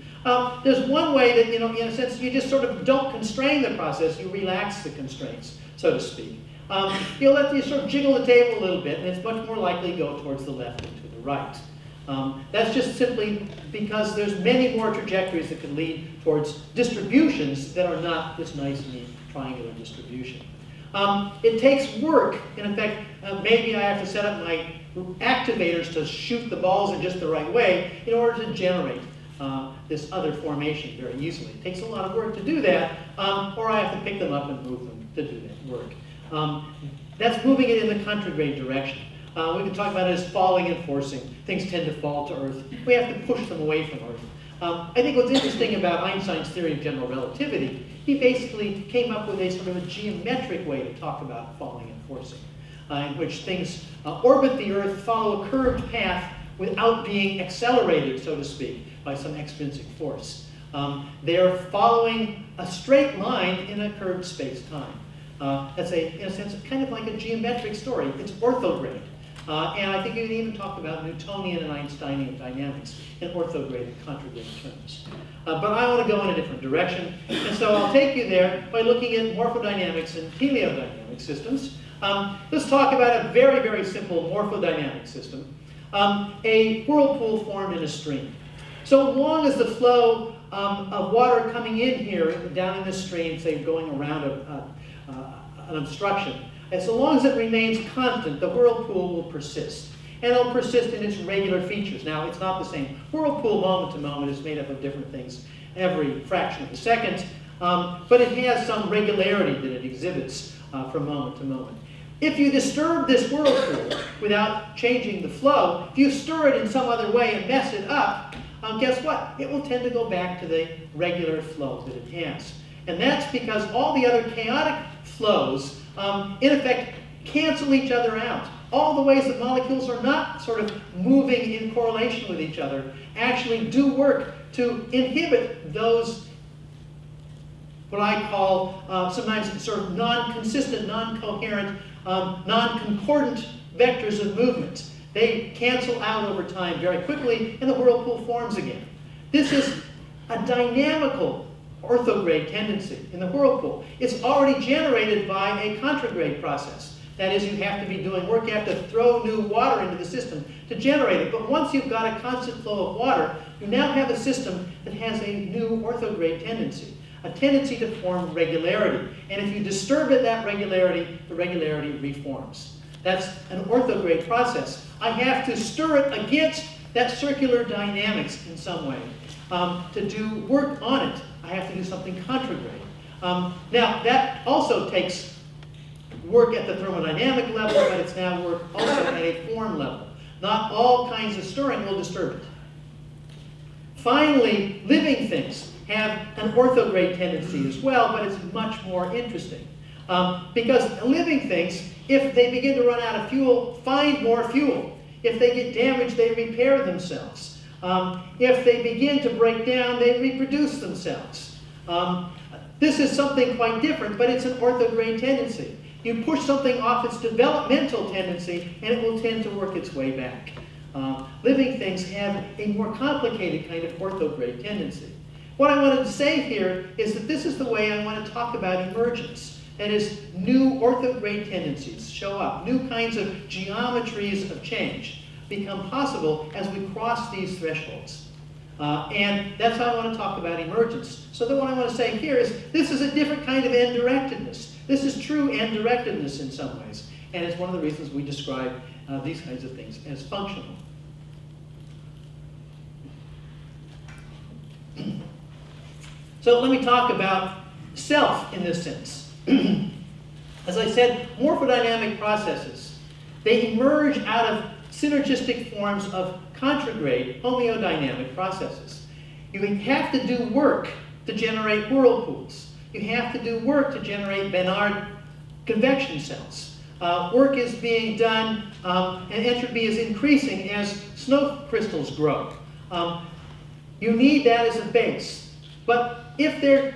Speaker 2: There's one way that, in a sense, you just sort of don't constrain the process, you relax the constraints, so to speak. You sort of jiggle the table a little bit, and it's much more likely to go towards the left than to the right. That's just simply because there's many more trajectories that can lead towards distributions that are not this nice, neat, triangular distribution. It takes work, and in fact, maybe I have to set up my activators to shoot the balls in just the right way in order to generate this other formation very easily. It takes a lot of work to do that, or I have to pick them up and move them to do that work. That's moving it in the contragreat direction. We can talk about it as falling and forcing. Things tend to fall to Earth. We have to push them away from Earth. I think what's interesting about Einstein's theory of general relativity, he basically came up with a sort of a geometric way to talk about falling and forcing, in which things orbit the Earth, follow a curved path without being accelerated, so to speak, by some extrinsic force. They're following a straight line in a curved space-time. That's in a sense, kind of like a geometric story. It's orthograde. And I think you can even talk about Newtonian and Einsteinian dynamics in orthograde and contragreat terms. But I want to go in a different direction. And so I'll take you there by looking at morphodynamics and teleodynamic systems. Let's talk about a very, very simple morphodynamic system. A whirlpool formed in a stream. So long as the flow of water coming in here, down in the stream, say going around an obstruction, and so long as it remains constant, the whirlpool will persist. And it'll persist in its regular features. Now, it's not the same. Whirlpool moment to moment is made up of different things every fraction of a second, but it has some regularity that it exhibits from moment to moment. If you disturb this whirlpool without changing the flow, if you stir it in some other way and mess it up, guess what? It will tend to go back to the regular flow that it has. And that's because all the other chaotic flows, in effect, cancel each other out. All the ways that molecules are not sort of moving in correlation with each other actually do work to inhibit those, what I call sometimes sort of non-consistent, non-coherent, non-concordant vectors of movement. They cancel out over time very quickly, and the whirlpool forms again. This is a dynamical orthograde tendency in the whirlpool. It's already generated by a contragreat process. That is, you have to be doing work, you have to throw new water into the system to generate it. But once you've got a constant flow of water, you now have a system that has a new orthograde tendency, a tendency to form regularity. And if you disturb it, that regularity, the regularity reforms. That's an orthograde process. I have to stir it against that circular dynamics in some way. To do work on it, I have to do something contragreat. Now, that also takes work at the thermodynamic level, but it's now work also at a form level. Not all kinds of stirring will disturb it. Finally, living things have an orthograde tendency as well, but it's much more interesting. Because living things, if they begin to run out of fuel, find more fuel. If they get damaged, they repair themselves. If they begin to break down, they reproduce themselves. This is something quite different, but it's an orthograde tendency. You push something off its developmental tendency, and it will tend to work its way back. Living things have a more complicated kind of orthograde tendency. What I wanted to say here is that this is the way I want to talk about emergence. That is, new orthograde tendencies show up. New kinds of geometries of change become possible as we cross these thresholds. And that's how I want to talk about emergence. So then what I want to say here is this is a different kind of end-directedness. This is true end-directedness in some ways. And it's one of the reasons we describe these kinds of things as functional. So let me talk about self in this sense. As I said, morphodynamic processes, they emerge out of synergistic forms of contragreat homeodynamic processes. You have to do work to generate whirlpools. You have to do work to generate Bedard convection cells. Work is being done and entropy is increasing as snow crystals grow. You need that as a base. But if they're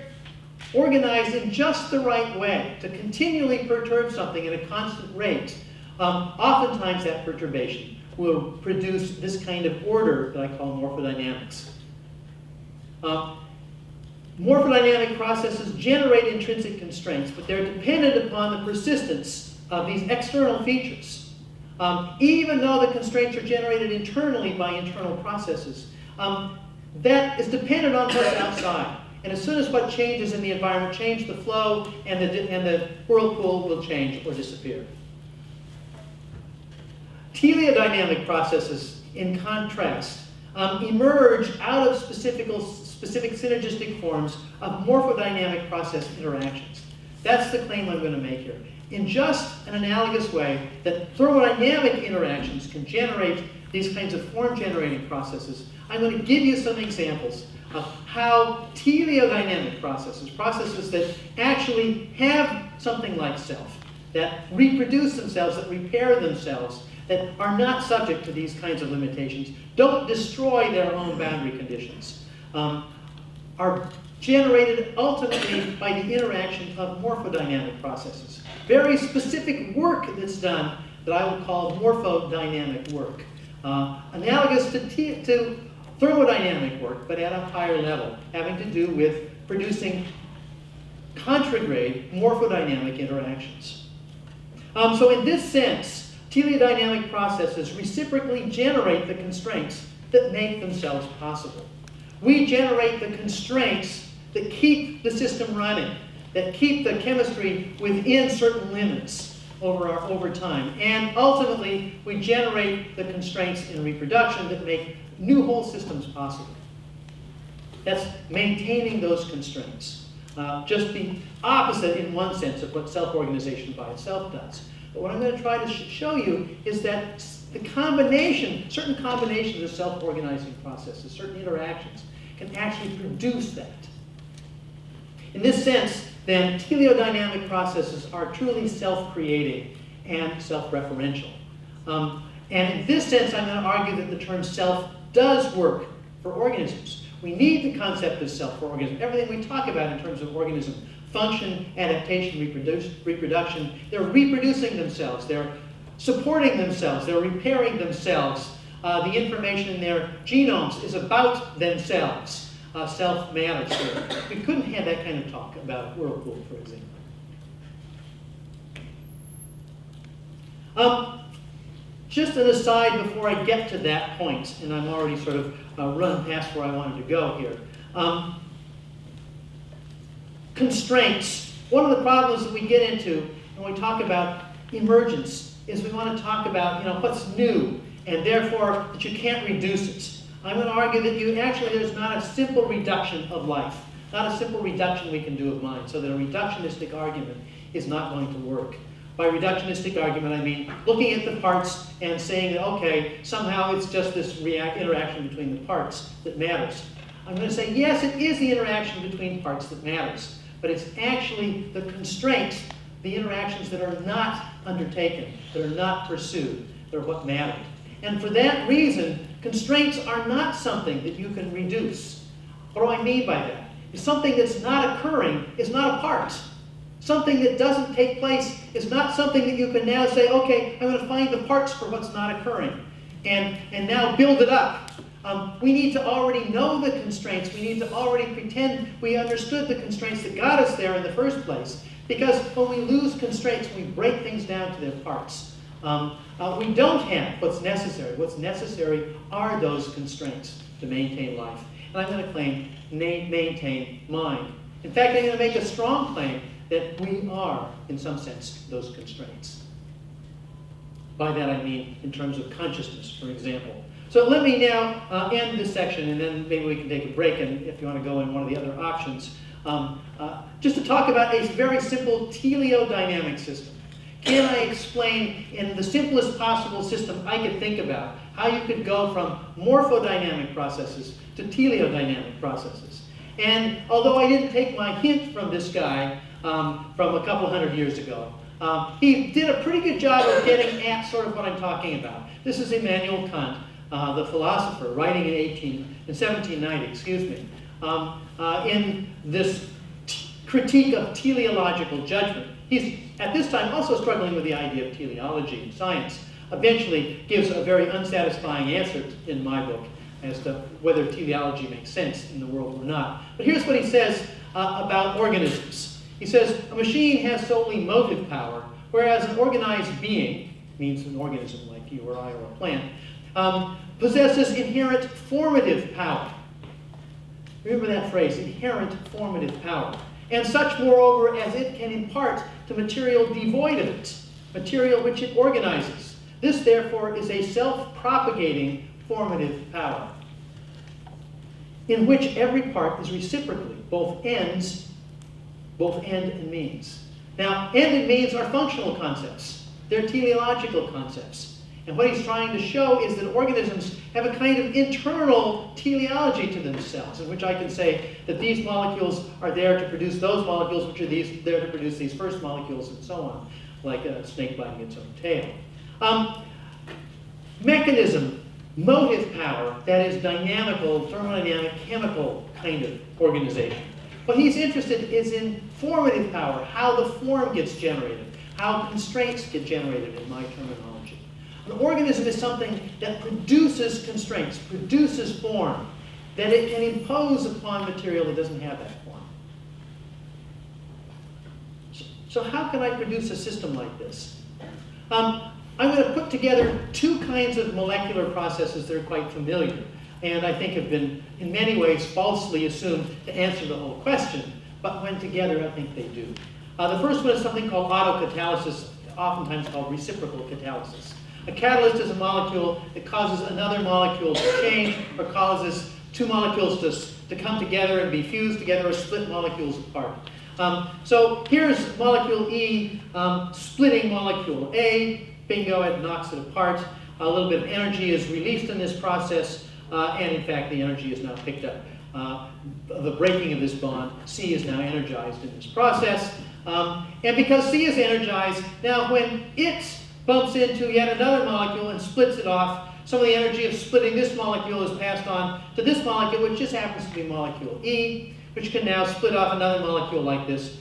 Speaker 2: organized in just the right way to continually perturb something at a constant rate, oftentimes that perturbation will produce this kind of order that I call morphodynamics. Morphodynamic processes generate intrinsic constraints, but they're dependent upon the persistence of these external features. Even though the constraints are generated internally by internal processes, that is dependent on what's outside. And as soon as what changes in the environment changes the flow, and the whirlpool will change or disappear. Teleodynamic processes, in contrast, emerge out of specific synergistic forms of morphodynamic process interactions. That's the claim I'm going to make here. In just an analogous way that thermodynamic interactions can generate these kinds of form-generating processes, I'm going to give you some examples of how teleodynamic processes, processes that actually have something like self, that reproduce themselves, that repair themselves, that are not subject to these kinds of limitations, don't destroy their own boundary conditions, are generated ultimately by the interaction of morphodynamic processes. Very specific work that's done that I would call morphodynamic work, analogous to thermodynamic work, but at a higher level, having to do with producing contragreat morphodynamic interactions. So in this sense, teleodynamic processes reciprocally generate the constraints that make themselves possible. We generate the constraints that keep the system running, that keep the chemistry within certain limits over time. And ultimately, we generate the constraints in reproduction that make new whole systems possible. That's maintaining those constraints. Just the opposite in one sense of what self-organization by itself does. But what I'm going to try to show you is that the combination, certain combinations of self-organizing processes, certain interactions, can actually produce that. In this sense, then, teleodynamic processes are truly self-creating and self-referential. And in this sense, I'm going to argue that the term self does work for organisms. We need the concept of self for organisms. Everything we talk about in terms of organism, function, adaptation, reproduction, they're reproducing themselves, they're supporting themselves, they're repairing themselves. The information in their genomes is about themselves. Self matters here. We couldn't have that kind of talk about whirlpool, for example. Just an aside before I get to that point, and I'm already sort of run past where I wanted to go here. Constraints. One of the problems that we get into when we talk about emergence is we want to talk about what's new, and therefore that you can't reduce it. I'm going to argue that there's not a simple reduction of life, not a simple reduction we can do of mind, so that a reductionistic argument is not going to work. By reductionistic argument, I mean looking at the parts and saying that, okay, somehow it's just this interaction between the parts that matters. I'm going to say, yes, it is the interaction between parts that matters, but it's actually the constraints, the interactions that are not undertaken, that are not pursued, that are what matter. And for that reason, constraints are not something that you can reduce. What do I mean by that? If something that's not occurring is not a part. Something that doesn't take place is not something that you can now say, okay, I'm going to find the parts for what's not occurring and now build it up. We need to already know the constraints. We need to already pretend we understood the constraints that got us there in the first place. Because when we lose constraints, we break things down to their parts. We don't have what's necessary. What's necessary are those constraints to maintain life. And I'm going to claim maintain mind. In fact, I'm going to make a strong claim that we are, in some sense, those constraints. By that I mean in terms of consciousness, for example. So let me now end this section, and then maybe we can take a break, and if you want to go in one of the other options, just to talk about a very simple teleodynamic system. Can I explain in the simplest possible system I could think about how you could go from morphodynamic processes to teleodynamic processes? And although I didn't take my hint from this guy from a couple hundred years ago, he did a pretty good job of getting at sort of what I'm talking about. This is Immanuel Kant, the philosopher, writing in 1790, in this critique of teleological judgment. He's, at this time, also struggling with the idea of teleology in science. Eventually gives a very unsatisfying answer in my book as to whether teleology makes sense in the world or not. But here's what he says about organisms. He says, a machine has solely motive power, whereas an organized being, means an organism like you or I or a plant, possesses inherent formative power. Remember that phrase, inherent formative power. And such, moreover, as it can impart to material devoid of it, material which it organizes. This, therefore, is a self-propagating formative power, in which every part is reciprocally, both end and means. Now, end and means are functional concepts. They're teleological concepts. And what he's trying to show is that organisms have a kind of internal teleology to themselves, in which I can say that these molecules are there to produce those molecules, which are there to produce these first molecules, and so on, like a snake biting its own tail. Mechanism, motive power, that is dynamical, thermodynamic, chemical kind of organization. What he's interested is in formative power, how the form gets generated, how constraints get generated in my terminology. An organism is something that produces constraints, produces form, that it can impose upon material that doesn't have that form. So how can I produce a system like this? I'm going to put together two kinds of molecular processes that are quite familiar, and I think have been, in many ways, falsely assumed to answer the whole question, but when together, I think they do. The first one is something called autocatalysis, oftentimes called reciprocal catalysis. A catalyst is a molecule that causes another molecule to change, or causes two molecules to come together and be fused together or split molecules apart. So here's molecule E splitting molecule A. Bingo, it knocks it apart. A little bit of energy is released in this process, and in fact the energy is now picked up. The breaking of this bond, C is now energized in this process. And because C is energized, now when it bumps into yet another molecule and splits it off, some of the energy of splitting this molecule is passed on to this molecule, which just happens to be molecule E, which can now split off another molecule like this.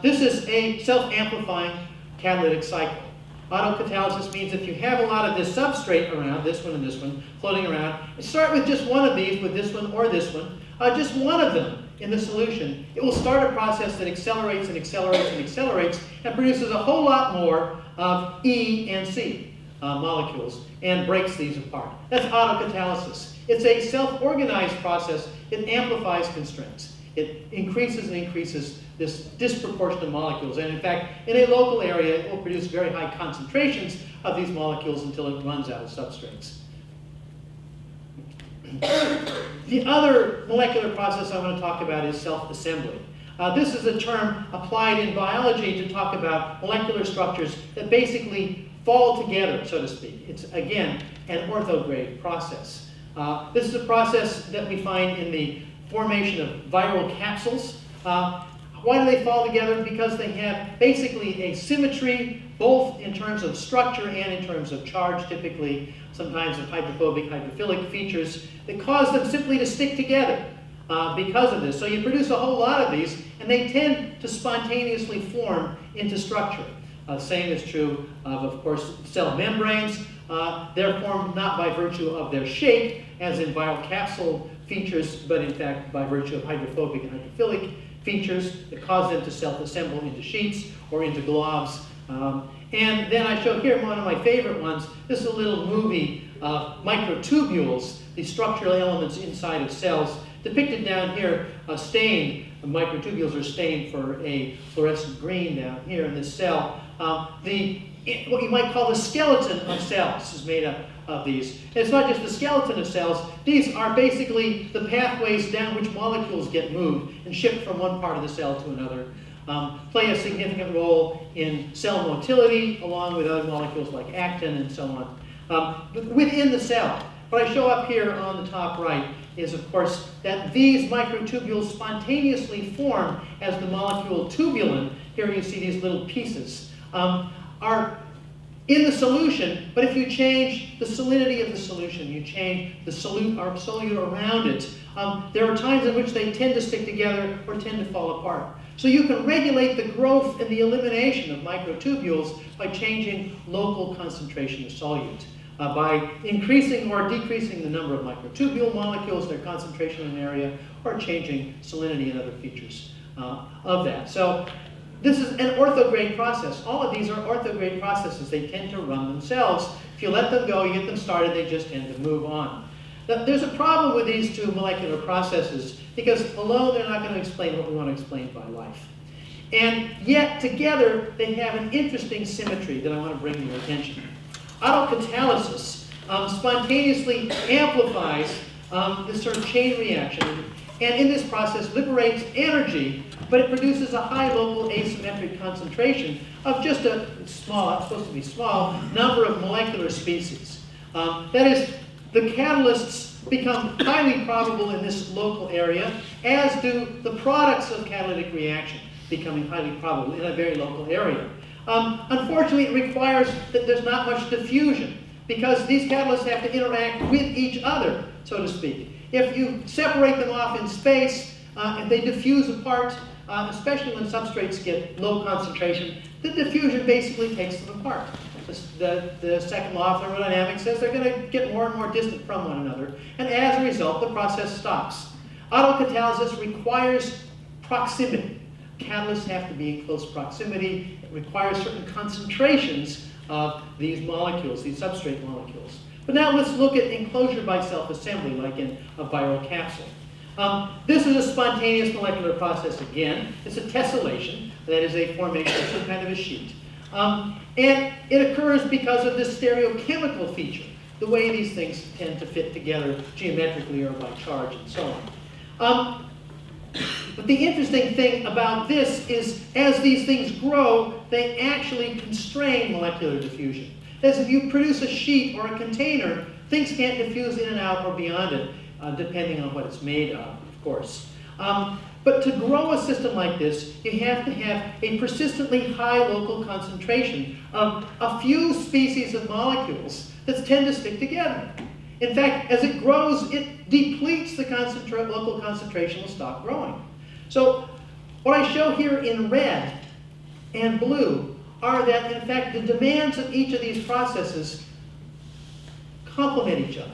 Speaker 2: This is a self-amplifying catalytic cycle. Autocatalysis means if you have a lot of this substrate around, this one and this one, floating around, start with just one of these, with this one or this one, just one of them in the solution, it will start a process that accelerates and accelerates and accelerates and produces a whole lot more of E and C molecules and breaks these apart. That's autocatalysis. It's a self-organized process. It amplifies constraints. It increases and increases this disproportion of molecules. And in fact, in a local area, it will produce very high concentrations of these molecules until it runs out of substrates. The other molecular process I want to talk about is self-assembly. This is a term applied in biology to talk about molecular structures that basically fall together, so to speak. It's, again, an orthograde process. This is a process that we find in the formation of viral capsules. Why do they fall together? Because they have basically a symmetry, both in terms of structure and in terms of charge, typically, sometimes of hydrophobic, hydrophilic features that cause them simply to stick together because of this. So you produce a whole lot of these, and they tend to spontaneously form into structure. Same is true of course, cell membranes. They're formed not by virtue of their shape, as in viral capsule features, but in fact by virtue of hydrophobic and hydrophilic features that cause them to self-assemble into sheets or into globs. And then I show here one of my favorite ones. This is a little movie of microtubules, the structural elements inside of cells, depicted down here, stained. The microtubules are stained for a fluorescent green down here in this cell. What you might call the skeleton of cells is made up of these. And it's not just the skeleton of cells. These are basically the pathways down which molecules get moved and shipped from one part of the cell to another. Play a significant role in cell motility, along with other molecules like actin and so on. But within the cell, what I show up here on the top right is, of course, that these microtubules spontaneously form as the molecule tubulin. Here you see these little pieces. Are in the solution, but if you change the salinity of the solution, you change the solute around it, there are times in which they tend to stick together or tend to fall apart. So you can regulate the growth and the elimination of microtubules by changing local concentration of solute, by increasing or decreasing the number of microtubule molecules, their concentration in an area, or changing salinity and other features of that. So this is an orthograde process. All of these are orthograde processes. They tend to run themselves. If you let them go, you get them started, they just tend to move on. Now, there's a problem with these two molecular processes because alone they're not going to explain what we want to explain by life. And yet together they have an interesting symmetry that I want to bring to your attention. Autocatalysis spontaneously amplifies this sort of chain reaction, and in this process liberates energy, but it produces a high local asymmetric concentration of just a small, it's supposed to be small, number of molecular species. That is, the catalysts become highly probable in this local area, as do the products of catalytic reaction becoming highly probable in a very local area. Unfortunately, it requires that there's not much diffusion because these catalysts have to interact with each other, so to speak. If you separate them off in space and they diffuse apart, especially when substrates get low concentration, the diffusion basically takes them apart. The second law of thermodynamics says they're going to get more and more distant from one another, and as a result, the process stops. Autocatalysis requires proximity. Catalysts have to be in close proximity. It requires certain concentrations of these molecules, these substrate molecules. But now let's look at enclosure by self-assembly, like in a viral capsule. This is a spontaneous molecular process again. It's a tessellation, that is a formation of some kind of a sheet. And it occurs because of this stereochemical feature, the way these things tend to fit together geometrically or by charge and so on. But the interesting thing about this is as these things grow, they actually constrain molecular diffusion. That is, if you produce a sheet or a container, things can't diffuse in and out or beyond it, depending on what it's made of course. But to grow a system like this, you have to have a persistently high local concentration of a few species of molecules that tend to stick together. In fact, as it grows, it depletes the local concentration will stop growing. So what I show here in red and blue are that, in fact, the demands of each of these processes complement each other.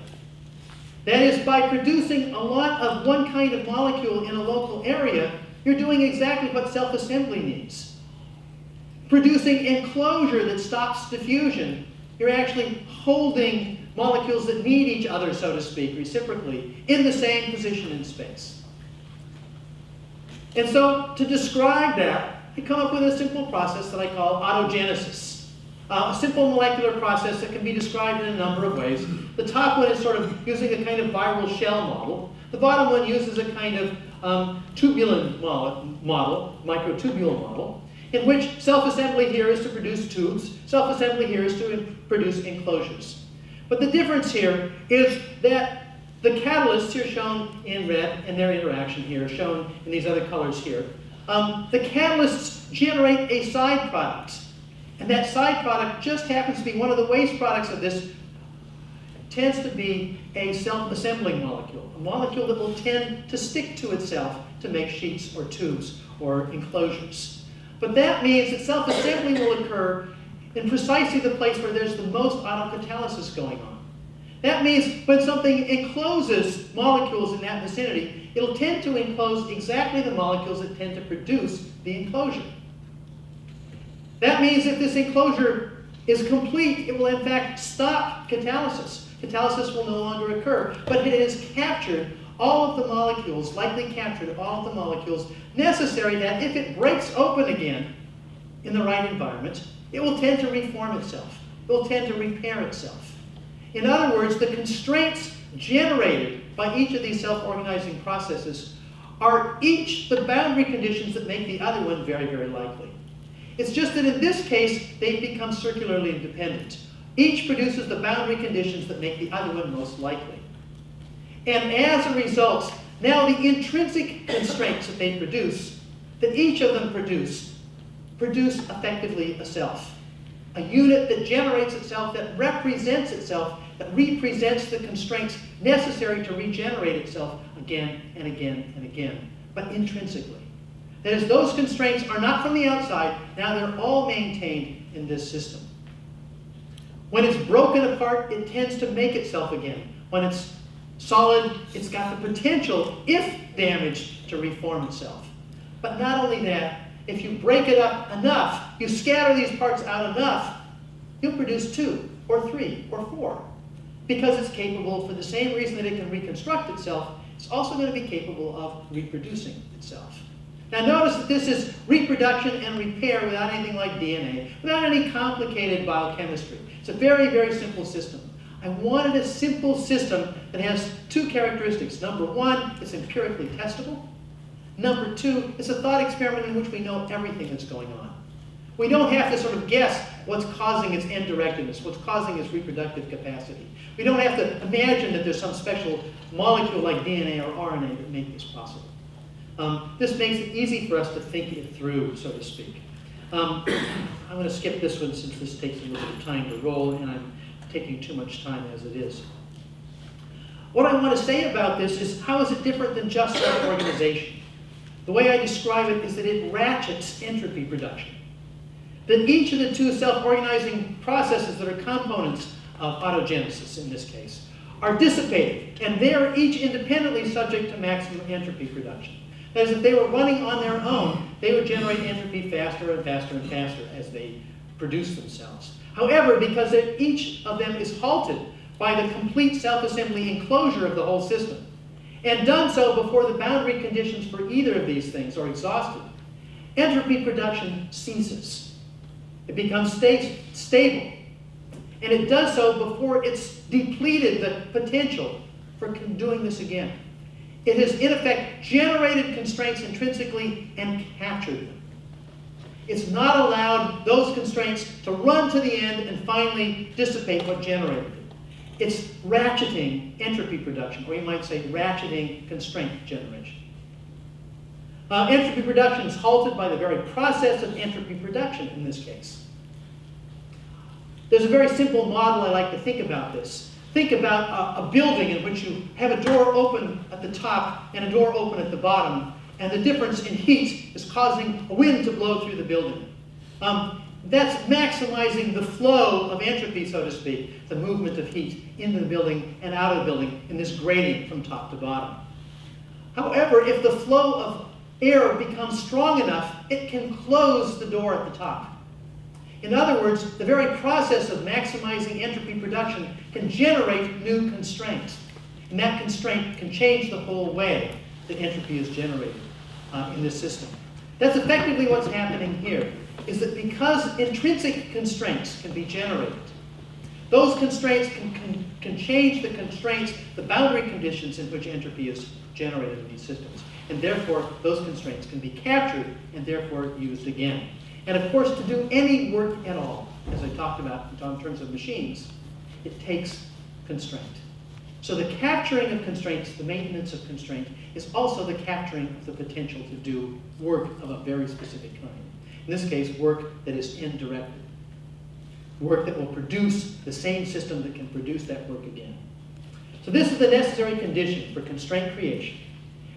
Speaker 2: That is, by producing a lot of one kind of molecule in a local area, you're doing exactly what self-assembly needs. Producing enclosure that stops diffusion, you're actually holding molecules that need each other, so to speak, reciprocally, in the same position in space. And so, to describe that, I come up with a simple process that I call autogenesis. A simple molecular process that can be described in a number of ways. The top one is sort of using a kind of viral shell model. The bottom one uses a kind of tubulin model, microtubule model, in which self-assembly here is to produce tubes, self-assembly here is to produce enclosures. But the difference here is that the catalysts here shown in red and their interaction here shown in these other colors here. The catalysts generate a side product. And that side product just happens to be one of the waste products of this, tends to be a self-assembling molecule, a molecule that will tend to stick to itself to make sheets or tubes or enclosures. But that means that self-assembly will occur in precisely the place where there's the most autocatalysis going on. That means when something encloses molecules in that vicinity, it'll tend to enclose exactly the molecules that tend to produce the enclosure. That means if this enclosure is complete, it will in fact stop catalysis. Catalysis will no longer occur, but it has captured all of the molecules, likely captured all of the molecules necessary that if it breaks open again in the right environment, it will tend to reform itself. It will tend to repair itself. In other words, the constraints generated by each of these self-organizing processes are each the boundary conditions that make the other one very, very likely. It's just that in this case, they've become circularly independent. Each produces the boundary conditions that make the other one most likely. And as a result, now the intrinsic constraints that they produce, that each of them produce effectively a self. A unit that generates itself, that represents itself, that represents the constraints necessary to regenerate itself again and again and again, but intrinsically. That is, those constraints are not from the outside, now they're all maintained in this system. When it's broken apart, it tends to make itself again. When it's solid, it's got the potential, if damaged, to reform itself. But not only that, if you break it up enough, you scatter these parts out enough, you'll produce 2 or 3 or 4. Because it's capable, for the same reason that it can reconstruct itself, it's also going to be capable of reproducing itself. Now notice that this is reproduction and repair without anything like DNA, without any complicated biochemistry. It's a very, very simple system. I wanted a simple system that has 2 characteristics. Number 1, it's empirically testable. Number 2, it's a thought experiment in which we know everything that's going on. We don't have to sort of guess what's causing its end directedness, what's causing its reproductive capacity. We don't have to imagine that there's some special molecule like DNA or RNA that make this possible. This makes it easy for us to think it through, so to speak. I'm going to skip this one since this takes a little bit of time to roll, and I'm taking too much time as it is. What I want to say about this is, how is it different than just self-organization? The way I describe it is that it ratchets entropy production. that each of the two self-organizing processes that are components of autogenesis in this case are dissipated, and they are each independently subject to maximum entropy production. That is, if they were running on their own, they would generate entropy faster and faster and faster as they produce themselves. However, because each of them is halted by the complete self-assembly enclosure of the whole system, and done so before the boundary conditions for either of these things are exhausted, entropy production ceases. It becomes stable. And it does so before it's depleted the potential for doing this again. It has, in effect, generated constraints intrinsically and captured them. It's not allowed those constraints to run to the end and finally dissipate what generated them. It's ratcheting entropy production, or you might say ratcheting constraint generation. Entropy production is halted by the very process of entropy production in this case. There's a very simple model I like to think about this. Think about a building in which you have a door open at the top and a door open at the bottom, and the difference in heat is causing a wind to blow through the building. That's maximizing the flow of entropy, so to speak, the movement of heat into the building and out of the building in this gradient from top to bottom. However, if the flow of air becomes strong enough, it can close the door at the top. In other words, the very process of maximizing entropy production can generate new constraints. And that constraint can change the whole way that entropy is generated in this system. That's effectively what's happening here, is that because intrinsic constraints can be generated, those constraints can change the constraints, the boundary conditions in which entropy is generated in these systems. And therefore, those constraints can be captured and therefore used again. And of course, to do any work at all, as I talked about in terms of machines, it takes constraint. So the capturing of constraints, the maintenance of constraint, is also the capturing of the potential to do work of a very specific kind. In this case, work that is indirected. Work that will produce the same system that can produce that work again. So this is the necessary condition for constraint creation,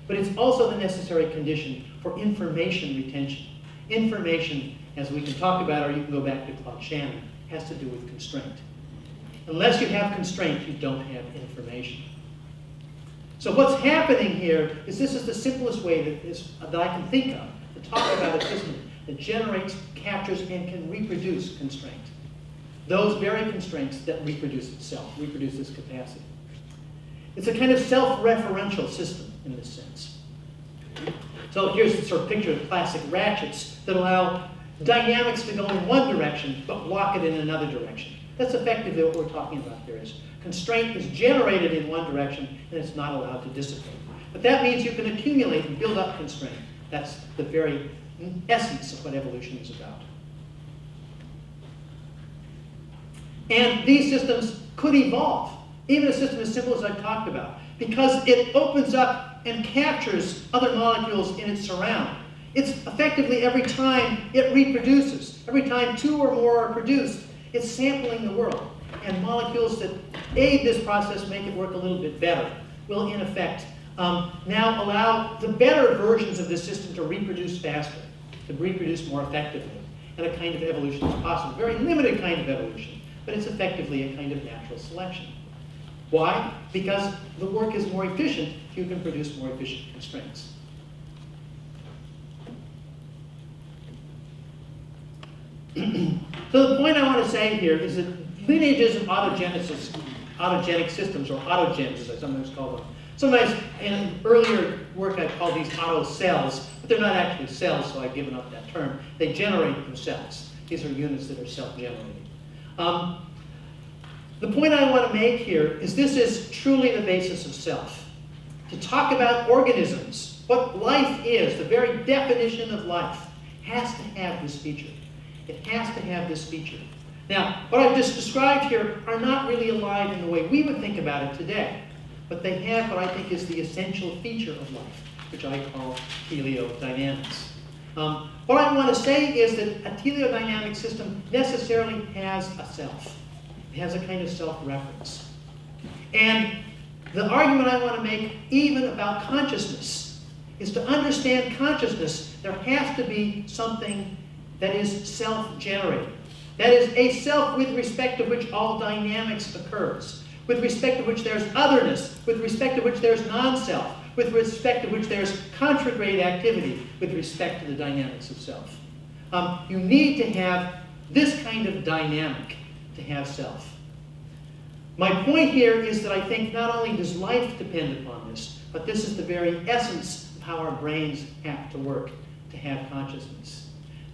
Speaker 2: but it's also the necessary condition for information retention. Information, as we can talk about, or you can go back to Claude Shannon, has to do with constraint. Unless you have constraint, you don't have information. So what's happening here is this is the simplest way that I can think of to talk about a system that generates, captures, and can reproduce constraint. Those very constraints that reproduce itself, reproduce its capacity. It's a kind of self-referential system in this sense. So here's the sort of picture of classic ratchets that allow dynamics to go in one direction, but block it in another direction. That's effectively what we're talking about here. Is constraint is generated in one direction, and it's not allowed to dissipate. But that means you can accumulate and build up constraint. That's the very essence of what evolution is about. And these systems could evolve, even a system as simple as I've talked about, because it opens up and captures other molecules in its surround. It's effectively every time it reproduces, every time two or more are produced, it's sampling the world. And molecules that aid this process, make it work a little bit better, will in effect now allow the better versions of this system to reproduce faster, to reproduce more effectively. And a kind of evolution is possible. Very limited kind of evolution, but it's effectively a kind of natural selection. Why? Because the work is more efficient if you can produce more efficient constraints. So the point I want to say here is that lineages of autogenesis, autogenic systems, or autogens as I sometimes call them. Sometimes in earlier work I called these auto cells, but they're not actually cells, so I've given up that term. They generate themselves. These are units that are self-generating. The point I want to make here is this is truly the basis of self. To talk about organisms, what life is, the very definition of life, has to have this feature. It has to have this feature. Now, what I've just described here are not really alive in the way we would think about it today, but they have what I think is the essential feature of life, which I call teleodynamics. What I want to say is that a teleodynamic system necessarily has a self. It has a kind of self-reference. And the argument I want to make even about consciousness is to understand consciousness, there has to be something that is self-generating. That is a self with respect to which all dynamics occurs, with respect to which there's otherness, with respect to which there's non-self, with respect to which there's contragreat activity, with respect to the dynamics of self. You need to have this kind of dynamic to have self. My point here is that I think not only does life depend upon this, but this is the very essence of how our brains have to work to have consciousness.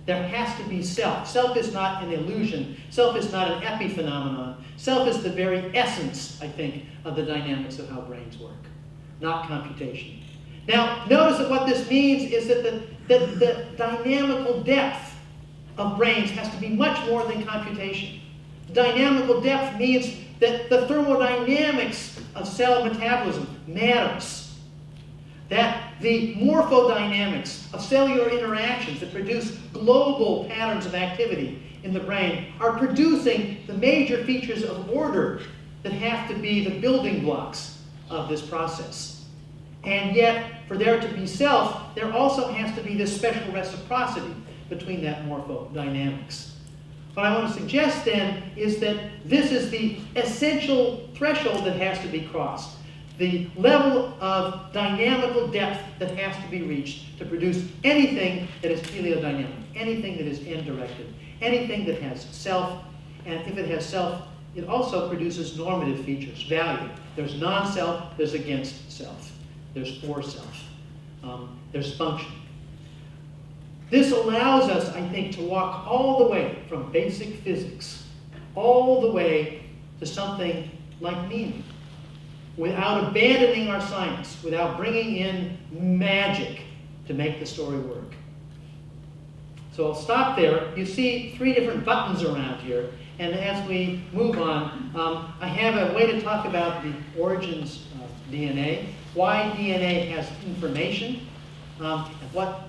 Speaker 2: There has to be self. Self is not an illusion. Self is not an epiphenomenon. Self is the very essence, I think, of the dynamics of how brains work, not computation. Now, notice that what this means is that the dynamical depth of brains has to be much more than computation. Dynamical depth means that the thermodynamics of cell metabolism matters. That the morphodynamics of cellular interactions that produce global patterns of activity in the brain are producing the major features of order that have to be the building blocks of this process. And yet, for there to be self, there also has to be this special reciprocity between that morphodynamics. What I want to suggest then is that this is the essential threshold that has to be crossed. The level of dynamical depth that has to be reached to produce anything that is teleodynamic, anything that is end-directed, anything that has self, and if it has self, it also produces normative features, value. There's non-self, there's against self, there's for self, there's function. This allows us, I think, to walk all the way from basic physics, all the way to something like meaning, without abandoning our science, without bringing in magic to make the story work. So I'll stop there. You see 3 different buttons around here, and as we move on, I have a way to talk about the origins of DNA, why DNA has information, and what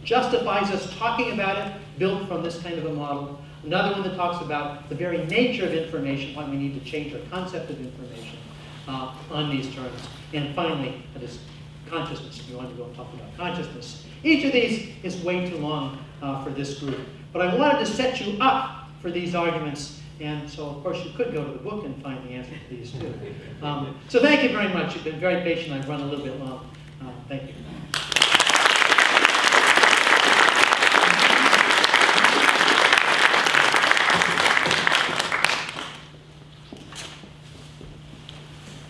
Speaker 2: justifies us talking about it, built from this kind of a model. Another one that talks about the very nature of information, why we need to change our concept of information on these terms. And finally, that is consciousness, if you want to go and talk about consciousness. Each of these is way too long for this group. But I wanted to set you up for these arguments, and so of course you could go to the book and find the answer to these too. So thank you very much. You've been very patient. I've run a little bit long. Thank you.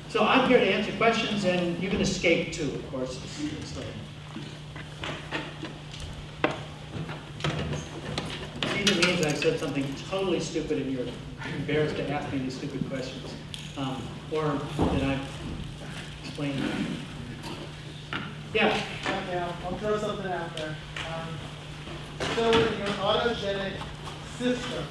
Speaker 2: So I'm here to answer questions, and you can escape too, of course. It either means I said something totally stupid and you're embarrassed to ask me these stupid questions, or that I explained that. Yeah?
Speaker 3: Okay, I'll throw something out there. So in your autogenic system,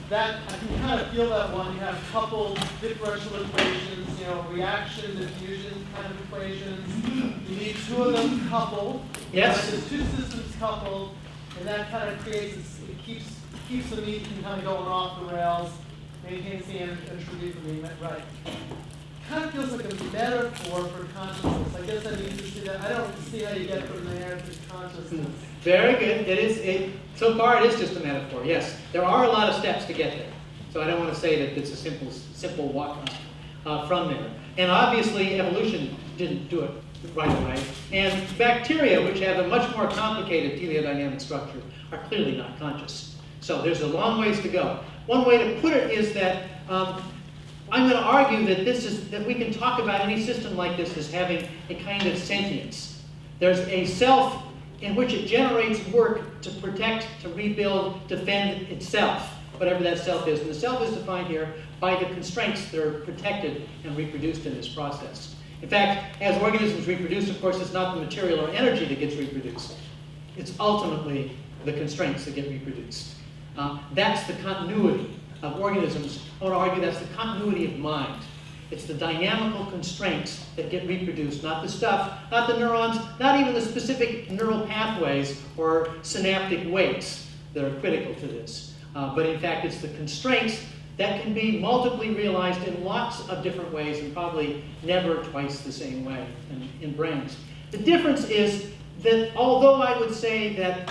Speaker 3: that I can kind of feel that one. You have coupled differential equations, reaction, diffusion kind of equations. You need 2 of them coupled.
Speaker 2: Yes.
Speaker 3: There's 2 systems coupled, and that kind of creates, it keeps the meat from kind of going off the rails, maintains the entropy from being right. Kind of feels like a metaphor for consciousness. I guess I need to see that. I don't see how you get from there to consciousness.
Speaker 2: Very good. So far it is just a metaphor, yes. There are a lot of steps to get there. So I don't want to say that it's a simple walk from there. And obviously evolution didn't do it right away. And bacteria, which have a much more complicated teleodynamic structure, are clearly not conscious. So there's a long ways to go. One way to put it is that I'm going to argue that we can talk about any system like this as having a kind of sentience. There's a self in which it generates work to protect, to rebuild, defend itself, whatever that self is. And the self is defined here by the constraints that are protected and reproduced in this process. In fact, as organisms reproduce, of course, it's not the material or energy that gets reproduced. It's ultimately the constraints that get reproduced. That's the continuity of organisms. I want to argue that's the continuity of mind. It's the dynamical constraints that get reproduced, not the stuff, not the neurons, not even the specific neural pathways or synaptic weights that are critical to this. But in fact, it's the constraints that can be multiply realized in lots of different ways and probably never twice the same way in brains. The difference is that although I would say that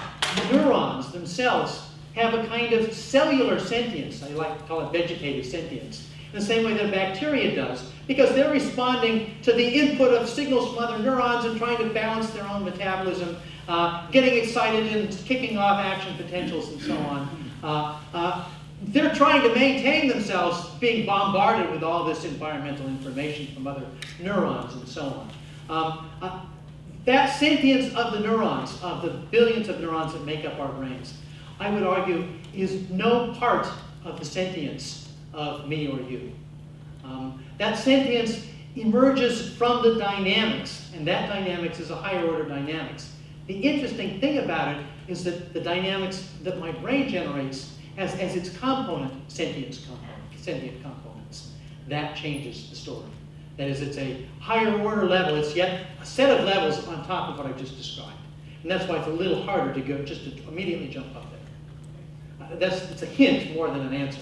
Speaker 2: neurons themselves have a kind of cellular sentience. I like to call it vegetative sentience, in the same way that a bacteria does, because they're responding to the input of signals from other neurons and trying to balance their own metabolism, getting excited and kicking off action potentials and so on. They're trying to maintain themselves being bombarded with all this environmental information from other neurons and so on. That sentience of the neurons, of the billions of neurons that make up our brains, I would argue is no part of the sentience of me or you. That sentience emerges from the dynamics, and that dynamics is a higher order dynamics. The interesting thing about it is that the dynamics that my brain generates as its component, sentient components. That changes the story. That is, it's a higher order level. It's yet a set of levels on top of what I've just described. And that's why it's a little harder to go just to immediately jump up there. It's a hint more than an answer.